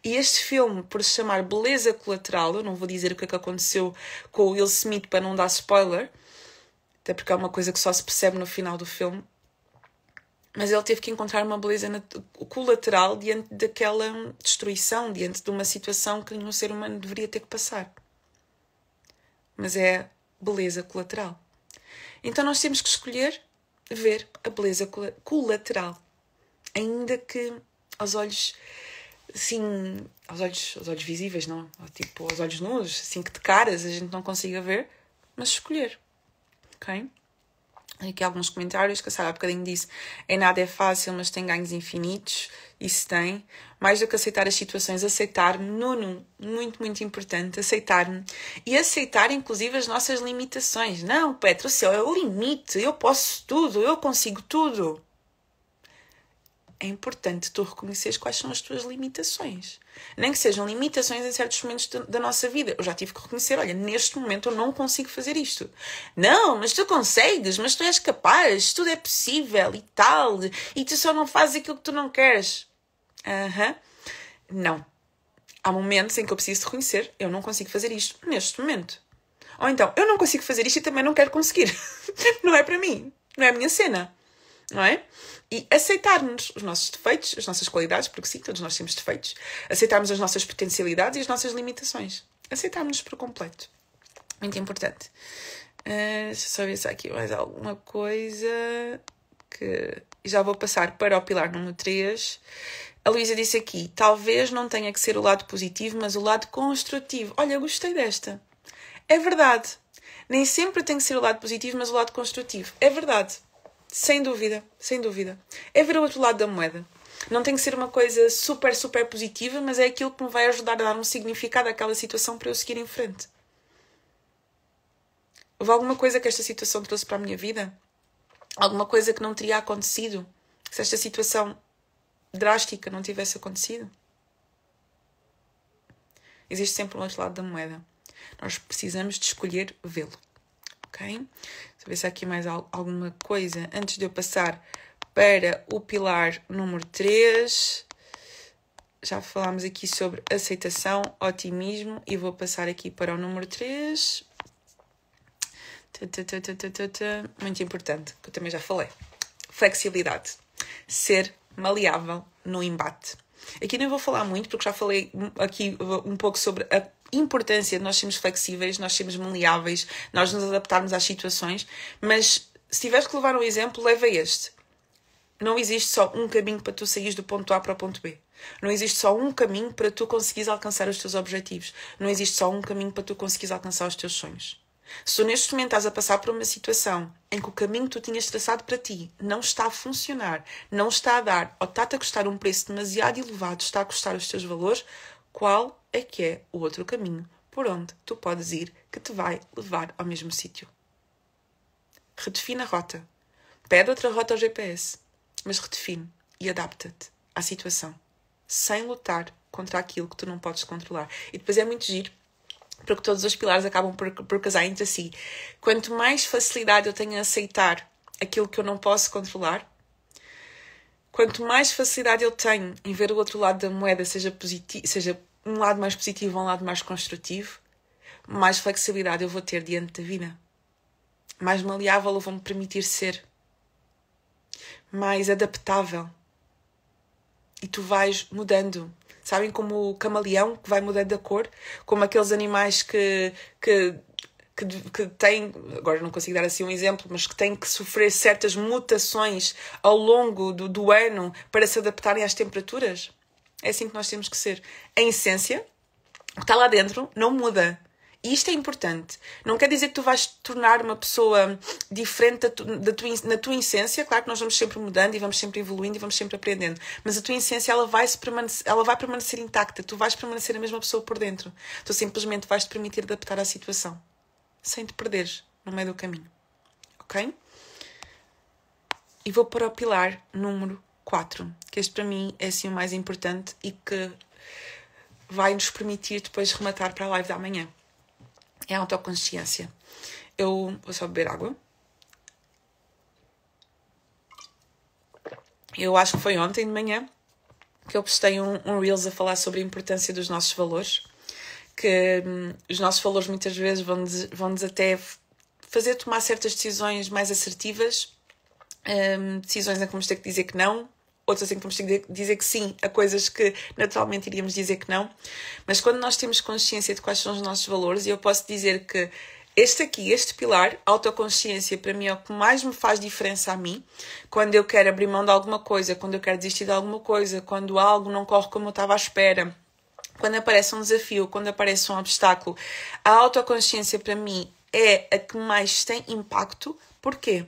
E este filme, por se chamar Beleza Colateral, eu não vou dizer o que é que aconteceu com o Will Smith para não dar spoiler, até porque é uma coisa que só se percebe no final do filme, mas ele teve que encontrar uma beleza colateral diante daquela destruição, diante de uma situação que nenhum ser humano deveria ter que passar. Mas é beleza colateral. Então nós temos que escolher ver a beleza colateral, ainda que aos olhos, assim, aos olhos visíveis, não? Tipo, aos olhos nus, assim que de caras a gente não consiga ver, mas escolher. Ok? Aqui alguns comentários, que a Sara há bocadinho disse, nada é fácil, mas tem ganhos infinitos. Isso tem. Mais do que aceitar as situações, aceitar-me. Nuno, muito, muito importante, aceitar-me. E aceitar, inclusive, as nossas limitações. Não, Petra, o céu é o limite. Eu posso tudo, eu consigo tudo. É importante tu reconheceres quais são as tuas limitações. Nem que sejam limitações em certos momentos da nossa vida. Eu já tive que reconhecer, olha, neste momento eu não consigo fazer isto. Não, mas tu consegues, mas tu és capaz, tudo é possível e tal. E tu só não fazes aquilo que tu não queres. Não. Há momentos em que eu preciso reconhecer, eu não consigo fazer isto neste momento. Ou então, eu não consigo fazer isto e também não quero conseguir. Não é para mim. Não é a minha cena. Não é? E aceitarmos os nossos defeitos, as nossas qualidades, porque sim, todos nós temos defeitos. Aceitarmos as nossas potencialidades e as nossas limitações. Aceitarmos-nos por completo. Muito importante. Deixa eu só ver se há aqui mais alguma coisa que... Já vou passar para o pilar número 3. A Luísa disse aqui, talvez não tenha que ser o lado positivo, mas o lado construtivo. Olha, eu gostei desta. É verdade. Nem sempre tem que ser o lado positivo, mas o lado construtivo. É verdade. Sem dúvida, sem dúvida. É ver o outro lado da moeda. Não tem que ser uma coisa super, super positiva, mas é aquilo que me vai ajudar a dar um significado àquela situação para eu seguir em frente. Houve alguma coisa que esta situação trouxe para a minha vida? Alguma coisa que não teria acontecido? Se esta situação drástica não tivesse acontecido? Existe sempre um outro lado da moeda. Nós precisamos de escolher vê-lo. Ok? Deixa eu ver se há aqui mais alguma coisa antes de eu passar para o pilar número 3. Já falámos aqui sobre aceitação, otimismo e vou passar aqui para o número 3. Muito importante, que eu também já falei. Flexibilidade. Ser maleável no embate. Aqui não vou falar muito, porque já falei aqui um pouco sobre a importância de nós sermos flexíveis, nós sermos maleáveis, nós nos adaptarmos às situações, mas se tiveres que levar um exemplo, leva este. Não existe só um caminho para tu saíres do ponto A para o ponto B. Não existe só um caminho para tu conseguires alcançar os teus objetivos. Não existe só um caminho para tu conseguires alcançar os teus sonhos. Se tu neste momento estás a passar por uma situação em que o caminho que tu tinhas traçado para ti não está a funcionar, não está a dar, ou está-te a custar um preço demasiado elevado, está a custar os teus valores, qual é que é o outro caminho por onde tu podes ir que te vai levar ao mesmo sítio? Redefine a rota. Pede outra rota ao GPS, mas redefine e adapta-te à situação, sem lutar contra aquilo que tu não podes controlar. E depois é muito giro, porque todos os pilares acabam por casar entre si. Quanto mais facilidade eu tenho a aceitar aquilo que eu não posso controlar, quanto mais facilidade eu tenho em ver o outro lado da moeda, seja um lado mais positivo ou um lado mais construtivo, mais flexibilidade eu vou ter diante da vida. Mais maleável eu vou-me permitir ser. Mais adaptável. E tu vais mudando. Sabem, como o camaleão que vai mudando a cor? Como aqueles animais que têm, agora não consigo dar assim um exemplo, mas que têm que sofrer certas mutações ao longo do ano para se adaptarem às temperaturas? É assim que nós temos que ser. A essência, o que está lá dentro, não muda. E isto é importante. Não quer dizer que tu vais te tornar uma pessoa diferente na tua essência. Claro que nós vamos sempre mudando e vamos sempre evoluindo e vamos sempre aprendendo. Mas a tua essência ela vai permanecer intacta. Tu vais permanecer a mesma pessoa por dentro. Tu simplesmente vais te permitir adaptar à situação. Sem te perderes no meio do caminho. Ok? E vou para o pilar número 4. Que este para mim é assim o mais importante e que vai nos permitir depois rematar para a live da manhã. É a autoconsciência. Eu vou só beber água. Eu acho que foi ontem de manhã que eu postei um Reels a falar sobre a importância dos nossos valores. Que os nossos valores muitas vezes vão-nos até fazer tomar certas decisões mais assertivas. Decisões em que vamos ter que dizer que não. Outras em que vamos ter que dizer que sim a coisas que naturalmente iríamos dizer que não. Mas quando nós temos consciência de quais são os nossos valores, e eu posso dizer que este pilar, autoconsciência, para mim é o que mais me faz diferença a mim. Quando eu quero abrir mão de alguma coisa, quando eu quero desistir de alguma coisa, quando algo não corre como eu estava à espera, quando aparece um desafio, quando aparece um obstáculo, a autoconsciência para mim é a que mais tem impacto. Porquê?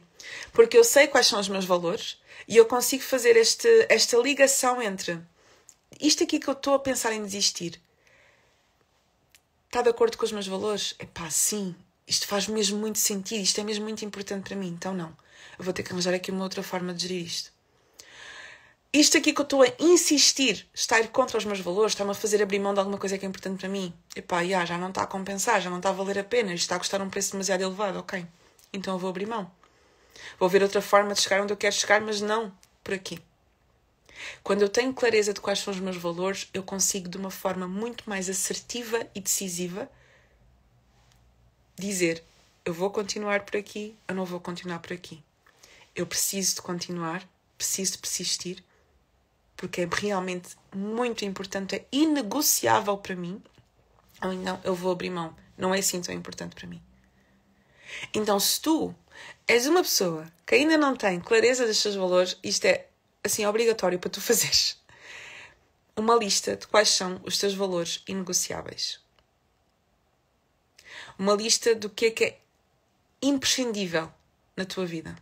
Porque eu sei quais são os meus valores e eu consigo fazer esta ligação entre isto aqui que eu estou a pensar em desistir. Está de acordo com os meus valores? Epá, sim. Isto faz mesmo muito sentido. Isto é mesmo muito importante para mim. Então não. Eu vou ter que arranjar aqui uma outra forma de gerir isto. Isto aqui que eu estou a insistir está a ir contra os meus valores, está-me a fazer abrir mão de alguma coisa que é importante para mim. Epá, já não está a compensar, já não está a valer a pena, isto está a custar um preço demasiado elevado, ok. Então eu vou abrir mão. Vou ver outra forma de chegar onde eu quero chegar, mas não por aqui. Quando eu tenho clareza de quais são os meus valores, eu consigo de uma forma muito mais assertiva e decisiva dizer, eu vou continuar por aqui, eu não vou continuar por aqui. Eu preciso de continuar, preciso de persistir, porque é realmente muito importante, é inegociável para mim, ou então eu vou abrir mão. Não é assim tão importante para mim. Então, se tu és uma pessoa que ainda não tem clareza dos seus valores, isto é, assim, obrigatório para tu fazeres uma lista de quais são os teus valores inegociáveis. Uma lista do que é imprescindível na tua vida.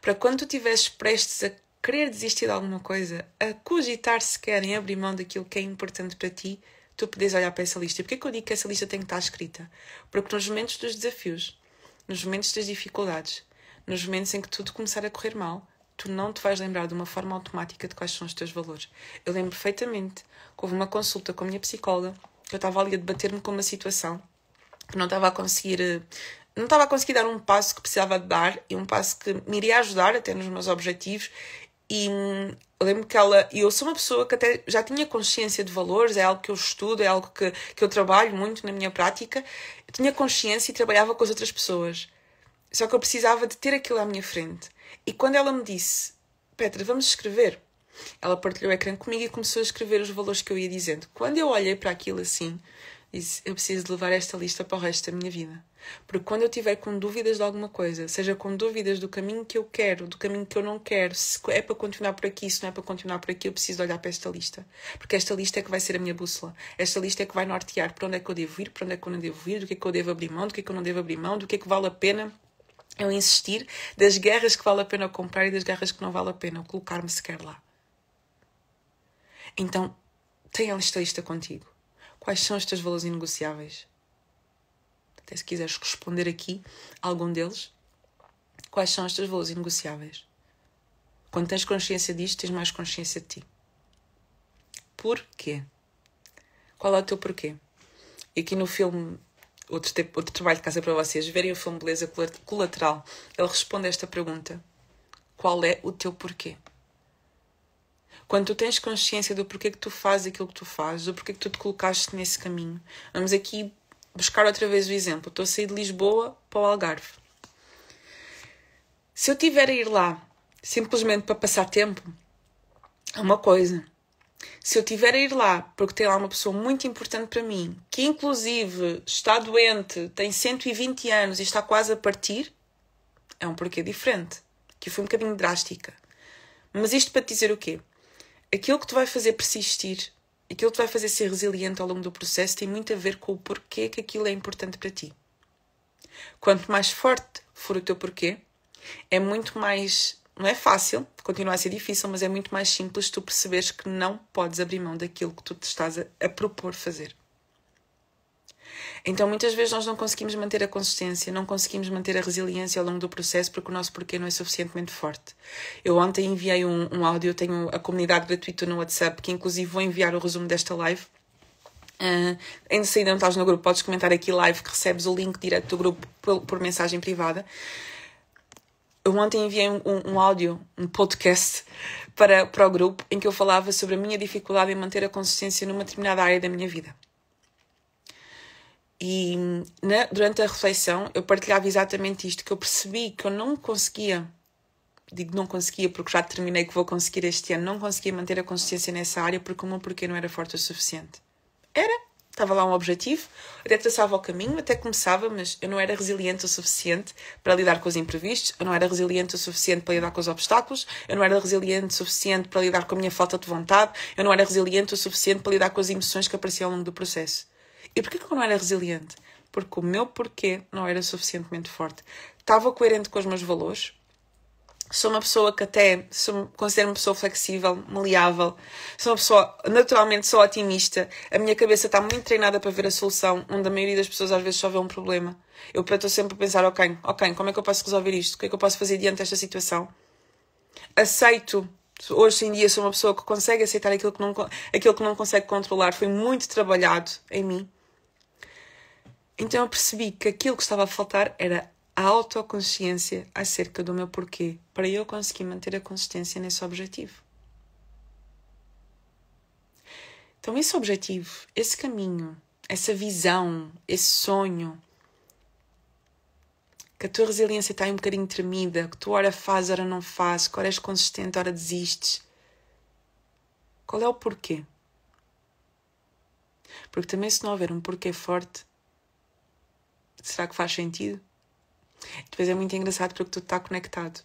Para quando tu estiveres prestes a querer desistir de alguma coisa, a cogitar sequer em abrir mão daquilo que é importante para ti, tu podes olhar para essa lista. E porquê que eu digo que essa lista tem que estar escrita? Porque nos momentos dos desafios, nos momentos das dificuldades, nos momentos em que tudo começar a correr mal, tu não te vais lembrar de uma forma automática de quais são os teus valores. Eu lembro perfeitamente que houve uma consulta com a minha psicóloga, que eu estava ali a debater-me com uma situação que não estava a conseguir dar um passo que precisava de dar e um passo que me iria ajudar até nos meus objetivos. E eu lembro que eu sou uma pessoa que até já tinha consciência de valores, é algo que eu estudo, é algo que eu trabalho muito na minha prática. Eu tinha consciência e trabalhava com as outras pessoas. Só que eu precisava de ter aquilo à minha frente. E quando ela me disse, Petra, vamos escrever. Ela partilhou o ecrã comigo e começou a escrever os valores que eu ia dizendo. Quando eu olhei para aquilo assim, disse, eu preciso de levar esta lista para o resto da minha vida. Porque quando eu estiver com dúvidas de alguma coisa, seja com dúvidas do caminho que eu quero, do caminho que eu não quero, se é para continuar por aqui, se não é para continuar por aqui, eu preciso de olhar para esta lista. Porque esta lista é que vai ser a minha bússola. Esta lista é que vai nortear para onde é que eu devo ir, para onde é que eu não devo ir, do que é que eu devo abrir mão, do que é que eu não devo abrir mão, do que é que vale a pena eu insistir, das guerras que vale a pena comprar e das guerras que não vale a pena eu colocar-me sequer lá. Então, tenha esta lista contigo. Quais são os teus valores inegociáveis? Até se quiseres responder aqui algum deles, quais são os teus valores inegociáveis? Quando tens consciência disto, tens mais consciência de ti. Porquê? Qual é o teu porquê? E aqui no filme, outro trabalho de casa para vocês, verem o filme Beleza Colateral, ele responde a esta pergunta. Qual é o teu porquê? Quando tu tens consciência do porquê que tu fazes aquilo que tu fazes, do porquê que tu te colocaste nesse caminho. Vamos aqui buscar outra vez o exemplo. Estou a sair de Lisboa para o Algarve. Se eu tiver a ir lá simplesmente para passar tempo, é uma coisa. Se eu tiver a ir lá porque tem lá uma pessoa muito importante para mim, que inclusive está doente, tem 120 anos e está quase a partir, é um porquê diferente. Que foi um bocadinho drástica. Mas isto para te dizer o quê? Aquilo que te vai fazer persistir, aquilo que te vai fazer ser resiliente ao longo do processo tem muito a ver com o porquê que aquilo é importante para ti. Quanto mais forte for o teu porquê, é muito mais... Não é fácil, continua a ser difícil, mas é muito mais simples tu perceberes que não podes abrir mão daquilo que tu te estás a propor fazer. Então, muitas vezes nós não conseguimos manter a consistência, não conseguimos manter a resiliência ao longo do processo porque o nosso porquê não é suficientemente forte. Eu ontem enviei um áudio, eu tenho a comunidade gratuita no WhatsApp, que inclusive vou enviar o resumo desta live. Ainda se ainda não estás no grupo, podes comentar aqui live que recebes o link direto do grupo por mensagem privada. Eu ontem enviei um áudio, um podcast para o grupo em que eu falava sobre a minha dificuldade em manter a consistência numa determinada área da minha vida. E durante a reflexão eu partilhava exatamente isto, que eu percebi que eu não conseguia, digo não conseguia porque já determinei que vou conseguir este ano, não conseguia manter a consistência nessa área porque o meu porquê não era forte o suficiente. Estava lá um objetivo, até traçava o caminho, até começava, mas eu não era resiliente o suficiente para lidar com os imprevistos, eu não era resiliente o suficiente para lidar com os obstáculos, eu não era resiliente o suficiente para lidar com a minha falta de vontade, eu não era resiliente o suficiente para lidar com as emoções que apareciam ao longo do processo. E porquê que eu não era resiliente? Porque o meu porquê não era suficientemente forte. estava coerente com os meus valores. Sou uma pessoa que até considero uma pessoa flexível, maleável. Sou uma pessoa, naturalmente sou otimista. A minha cabeça está muito treinada para ver a solução, onde a maioria das pessoas às vezes só vê um problema. Eu estou sempre a pensar, ok, como é que eu posso resolver isto? O que é que eu posso fazer diante desta situação? Aceito. Hoje em dia sou uma pessoa que consegue aceitar aquilo que não consegue controlar. Foi muito trabalhado em mim. Então eu percebi que aquilo que estava a faltar era a autoconsciência acerca do meu porquê, para eu conseguir manter a consistência nesse objetivo. Então esse objetivo, esse caminho, essa visão, esse sonho, que a tua resiliência está aí um bocadinho tremida, que tu ora fazes, ora não fazes, que ora és consistente, ora desistes. Qual é o porquê? Porque também se não houver um porquê forte, será que faz sentido? Depois é muito engraçado porque tudo está conectado.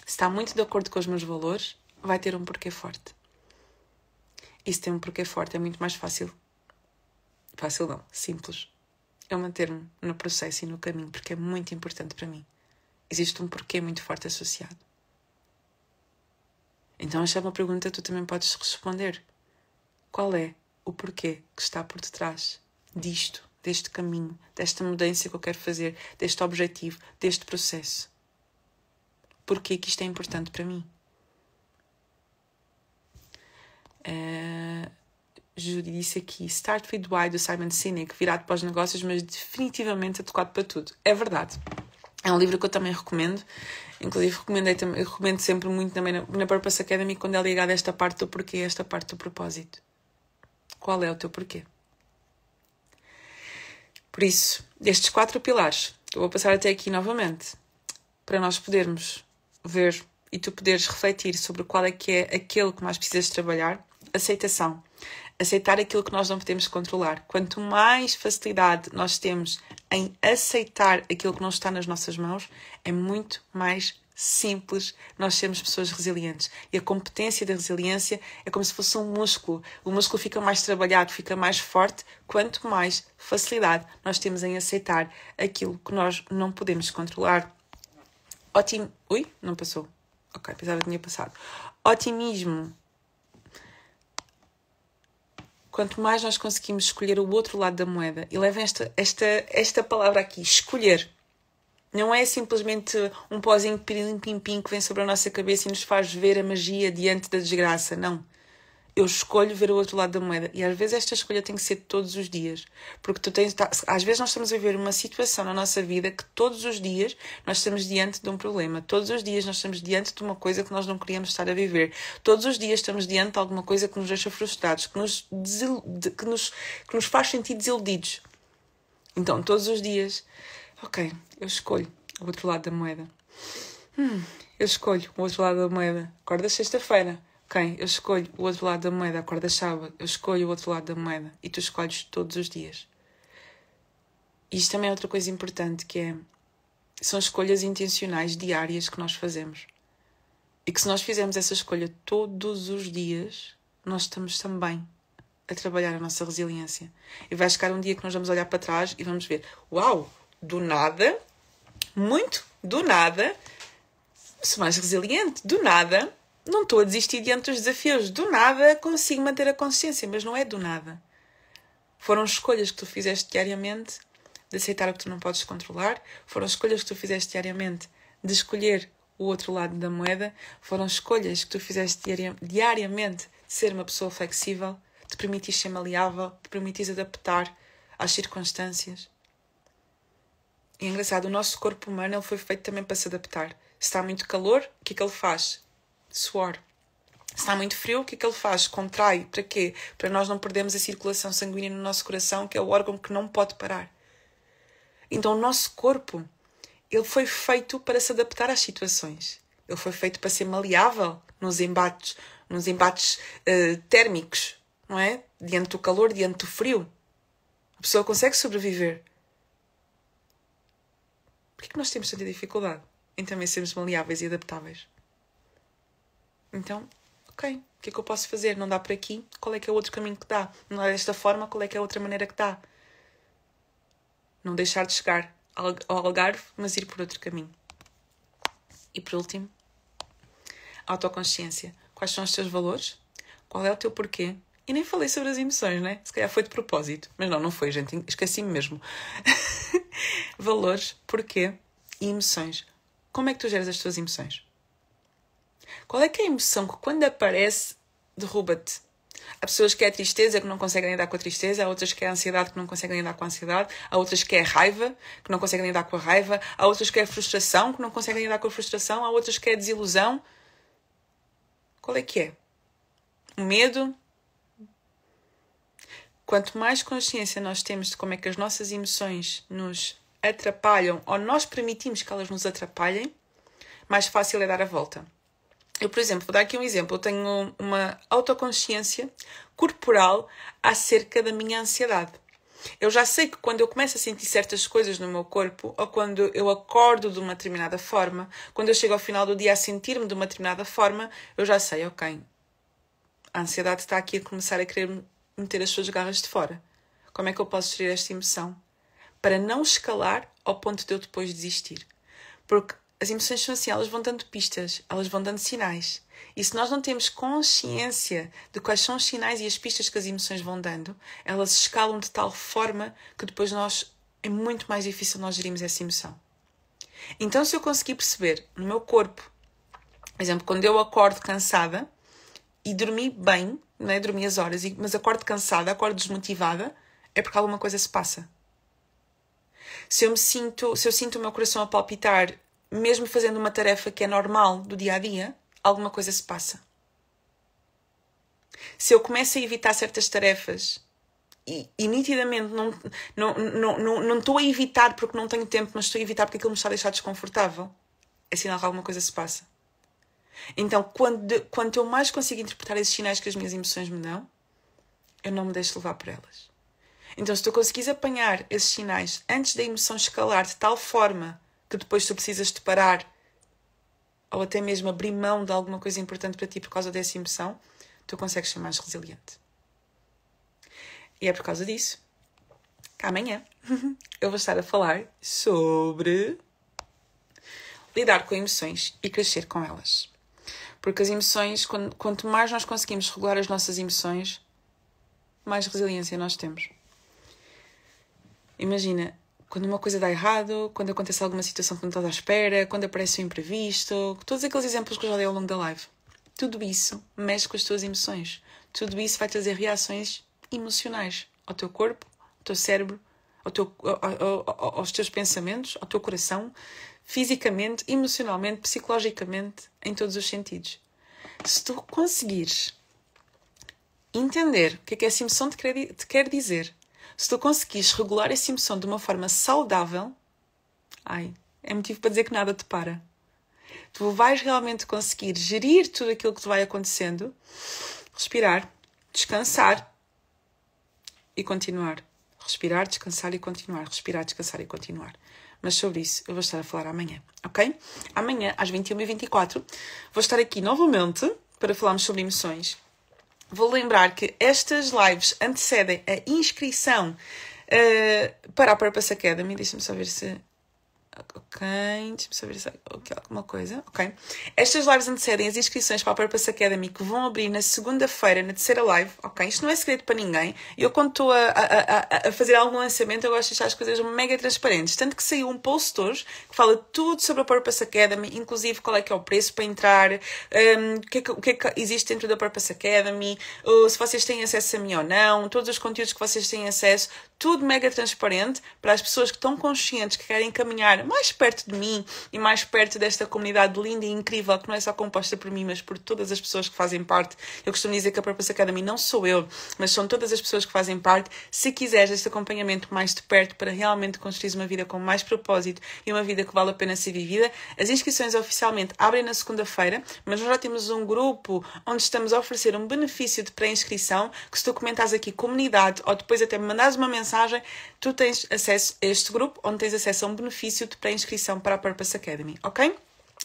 Se está muito de acordo com os meus valores, vai ter um porquê forte. E se tem um porquê forte é muito mais fácil. Fácil não, simples. Eu manter-me no processo e no caminho, porque é muito importante para mim. Existe um porquê muito forte associado. Então esta é uma pergunta que tu também podes responder. Qual é o porquê que está por detrás disto, deste caminho, desta mudança que eu quero fazer, deste objetivo, deste processo? Porquê que isto é importante para mim? Judy disse aqui, Start with Why, do Simon Sinek, virado para os negócios, mas definitivamente adequado para tudo. É verdade. É um livro que eu também recomendo. Inclusive, eu recomendo sempre muito também na Purpose Academy, quando é ligado a esta parte do porquê, esta parte do propósito. Qual é o teu porquê? Por isso, destes 4 pilares, eu vou passar até aqui novamente, para nós podermos ver e tu poderes refletir sobre qual é que é aquele que mais precisas trabalhar. Aceitação. Aceitar aquilo que nós não podemos controlar. Quanto mais facilidade nós temos em aceitar aquilo que não está nas nossas mãos, é muito mais simples nós sermos pessoas resilientes. E a competência da resiliência é como se fosse um músculo. O músculo fica mais trabalhado, fica mais forte, quanto mais facilidade nós temos em aceitar aquilo que nós não podemos controlar. Ui, não passou. Ok, pensava que tinha passado. Otimismo. Quanto mais nós conseguimos escolher o outro lado da moeda, e levem esta palavra aqui, escolher. Não é simplesmente um pozinho de pirim-pim-pim que vem sobre a nossa cabeça e nos faz ver a magia diante da desgraça. Não. Eu escolho ver o outro lado da moeda. E às vezes esta escolha tem que ser todos os dias. Porque às vezes nós estamos a viver uma situação na nossa vida que todos os dias nós estamos diante de um problema. Todos os dias nós estamos diante de uma coisa que nós não queríamos estar a viver. Todos os dias estamos diante de alguma coisa que nos deixa frustrados, que nos faz sentir desiludidos. Então, todos os dias, ok, eu escolho o outro lado da moeda. Eu escolho o outro lado da moeda. Acorda sexta-feira. Ok, eu escolho o outro lado da moeda, acorda sábado, eu escolho o outro lado da moeda e tu escolhes todos os dias. E isto também é outra coisa importante, que são escolhas intencionais diárias que nós fazemos. E que se nós fizermos essa escolha todos os dias, nós estamos também a trabalhar a nossa resiliência. E vai chegar um dia que nós vamos olhar para trás e vamos ver, uau, do nada, muito do nada, sou mais resiliente, do nada, não estou a desistir diante dos desafios. Do nada consigo manter a consciência, mas não é do nada. Foram escolhas que tu fizeste diariamente de aceitar o que tu não podes controlar. Foram escolhas que tu fizeste diariamente de escolher o outro lado da moeda. Foram escolhas que tu fizeste diariamente de ser uma pessoa flexível, de permitir ser maleável, de permitir adaptar às circunstâncias. E é engraçado, o nosso corpo humano ele foi feito também para se adaptar. Se está muito calor, o que é que ele faz? Suor. Se está muito frio, o que é que ele faz? Contrai. Para quê? Para nós não perdermos a circulação sanguínea no nosso coração, que é o órgão que não pode parar. Então o nosso corpo, ele foi feito para se adaptar às situações. Ele foi feito para ser maleável nos embates térmicos, não é? Diante do calor, diante do frio. A pessoa consegue sobreviver. Por que nós temos tanta dificuldade em também sermos maleáveis e adaptáveis? Então, ok, o que é que eu posso fazer? Não dá por aqui? Qual é que é o outro caminho que dá? Não é desta forma? Qual é que é a outra maneira que dá? Não deixar de chegar ao Algarve, mas ir por outro caminho. E por último, autoconsciência. Quais são os teus valores? Qual é o teu porquê? E nem falei sobre as emoções, né? Se calhar foi de propósito. Mas não foi, gente. Esqueci-me mesmo. Valores, porquê e emoções. Como é que tu geras as tuas emoções? Qual é que é a emoção que quando aparece, derruba-te? Há pessoas que é a tristeza, que não conseguem lidar com a tristeza. Há outras que é a ansiedade, que não conseguem lidar com a ansiedade. Há outras que é a raiva, que não conseguem lidar com a raiva. Há outras que é a frustração, que não conseguem lidar com a frustração. Há outras que é a desilusão. Qual é que é? O medo? Quanto mais consciência nós temos de como é que as nossas emoções nos atrapalham ou nós permitimos que elas nos atrapalhem, mais fácil é dar a volta. Eu, por exemplo, vou dar aqui um exemplo. Eu tenho uma autoconsciência corporal acerca da minha ansiedade. Eu já sei que quando eu começo a sentir certas coisas no meu corpo, ou quando eu acordo de uma determinada forma, quando eu chego ao final do dia a sentir-me de uma determinada forma, eu já sei, ok, a ansiedade está aqui a começar a querer meter as suas garras de fora. Como é que eu posso gerir esta emoção? Para não escalar ao ponto de eu depois desistir. Porque as emoções são assim, elas vão dando pistas, elas vão dando sinais. E se nós não temos consciência de quais são os sinais e as pistas que as emoções vão dando, elas escalam de tal forma que depois é muito mais difícil nós gerirmos essa emoção. Então, se eu conseguir perceber no meu corpo, por exemplo, quando eu acordo cansada e dormi bem, não é? Dormi as horas, mas acordo cansada, acordo desmotivada, é porque alguma coisa se passa. Se eu sinto o meu coração a palpitar, mesmo fazendo uma tarefa que é normal do dia a dia, alguma coisa se passa. Se eu começo a evitar certas tarefas e nitidamente não estou a evitar porque não tenho tempo, mas estou a evitar porque aquilo me está a deixar desconfortável, é sinal que alguma coisa se passa. Então, quanto eu mais consigo interpretar esses sinais que as minhas emoções me dão, eu não me deixo levar por elas. Então, se tu conseguires apanhar esses sinais antes da emoção escalar de tal forma que depois tu precisas te parar ou até mesmo abrir mão de alguma coisa importante para ti por causa dessa emoção, tu consegues ser mais resiliente. E é por causa disso que amanhã eu vou estar a falar sobre lidar com emoções e crescer com elas. Porque as emoções, quanto mais nós conseguimos regular as nossas emoções, mais resiliência nós temos. Imagina, quando uma coisa dá errado, quando acontece alguma situação que não estás à espera, quando aparece um imprevisto, todos aqueles exemplos que eu já dei ao longo da live. Tudo isso mexe com as tuas emoções. Tudo isso vai trazer reações emocionais ao teu corpo, ao teu cérebro, aos teus pensamentos, ao teu coração, fisicamente, emocionalmente, psicologicamente, em todos os sentidos. Se tu conseguires entender o que é que essa emoção te quer dizer, se tu conseguires regular essa emoção de uma forma saudável, é motivo para dizer que nada te para. Tu vais realmente conseguir gerir tudo aquilo que te vai acontecendo, respirar, descansar e continuar. Respirar, descansar e continuar. Respirar, descansar e continuar. Mas sobre isso eu vou estar a falar amanhã, ok? Amanhã, às 21h24, vou estar aqui novamente para falarmos sobre emoções. Vou lembrar que estas lives antecedem a inscrição para a Purpose Academy. Deixa-me só ver se... Ok, deixa-me só ver se há alguma coisa. Ok. Estas lives antecedem as inscrições para a Purpose Academy que vão abrir na segunda-feira, na terceira live. Ok, isto não é segredo para ninguém. Eu, quando estou a fazer algum lançamento, eu gosto de deixar as coisas mega transparentes. Tanto que saiu um post hoje que fala tudo sobre a Purpose Academy, inclusive qual é que é o preço para entrar, o que é que existe dentro da Purpose Academy, se vocês têm acesso a mim ou não, todos os conteúdos que vocês têm acesso, tudo mega transparente para as pessoas que estão conscientes, que querem caminhar mais perto de mim e mais perto desta comunidade linda e incrível, que não é só composta por mim, mas por todas as pessoas que fazem parte. Eu costumo dizer que a Purpose Academy não sou eu, mas são todas as pessoas que fazem parte. Se quiseres este acompanhamento mais de perto para realmente construir uma vida com mais propósito e uma vida que vale a pena ser vivida, as inscrições oficialmente abrem na segunda-feira, mas nós já temos um grupo onde estamos a oferecer um benefício de pré-inscrição, que se tu comentares aqui comunidade ou depois até me mandares uma mensagem, tu tens acesso a este grupo, onde tens acesso a um benefício de pré-inscrição para a Purpose Academy, ok?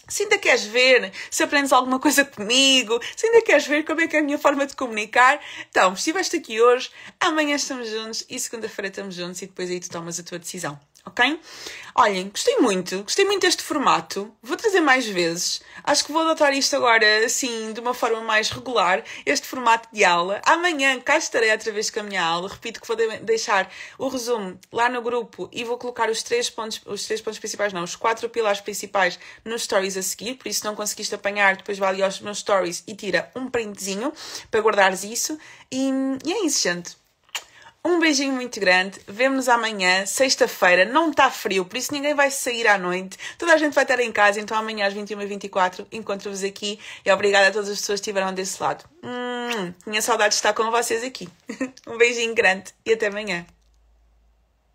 Se ainda queres ver, se aprendes alguma coisa comigo, se ainda queres ver como é que é a minha forma de comunicar, então, estiveste aqui hoje, amanhã estamos juntos e segunda-feira estamos juntos e depois aí tu tomas a tua decisão, ok? Olhem, gostei muito deste formato, vou trazer mais vezes, acho que vou adotar isto agora, assim, de uma forma mais regular, este formato de aula. Amanhã cá estarei outra vez com a minha aula, repito que vou deixar o resumo lá no grupo e vou colocar os 3 pontos principais, não, os 4 pilares principais nos stories a seguir, por isso se não conseguiste apanhar, depois vai ali aos meus stories e tira um printzinho para guardares isso, e é isso, gente. Um beijinho muito grande, vemo-nos amanhã, sexta-feira, não está frio, por isso ninguém vai sair à noite, toda a gente vai estar em casa, então amanhã às 21h24 encontro-vos aqui e obrigada a todas as pessoas que estiveram desse lado. Tinha saudade de estar com vocês aqui. Um beijinho grande e até amanhã.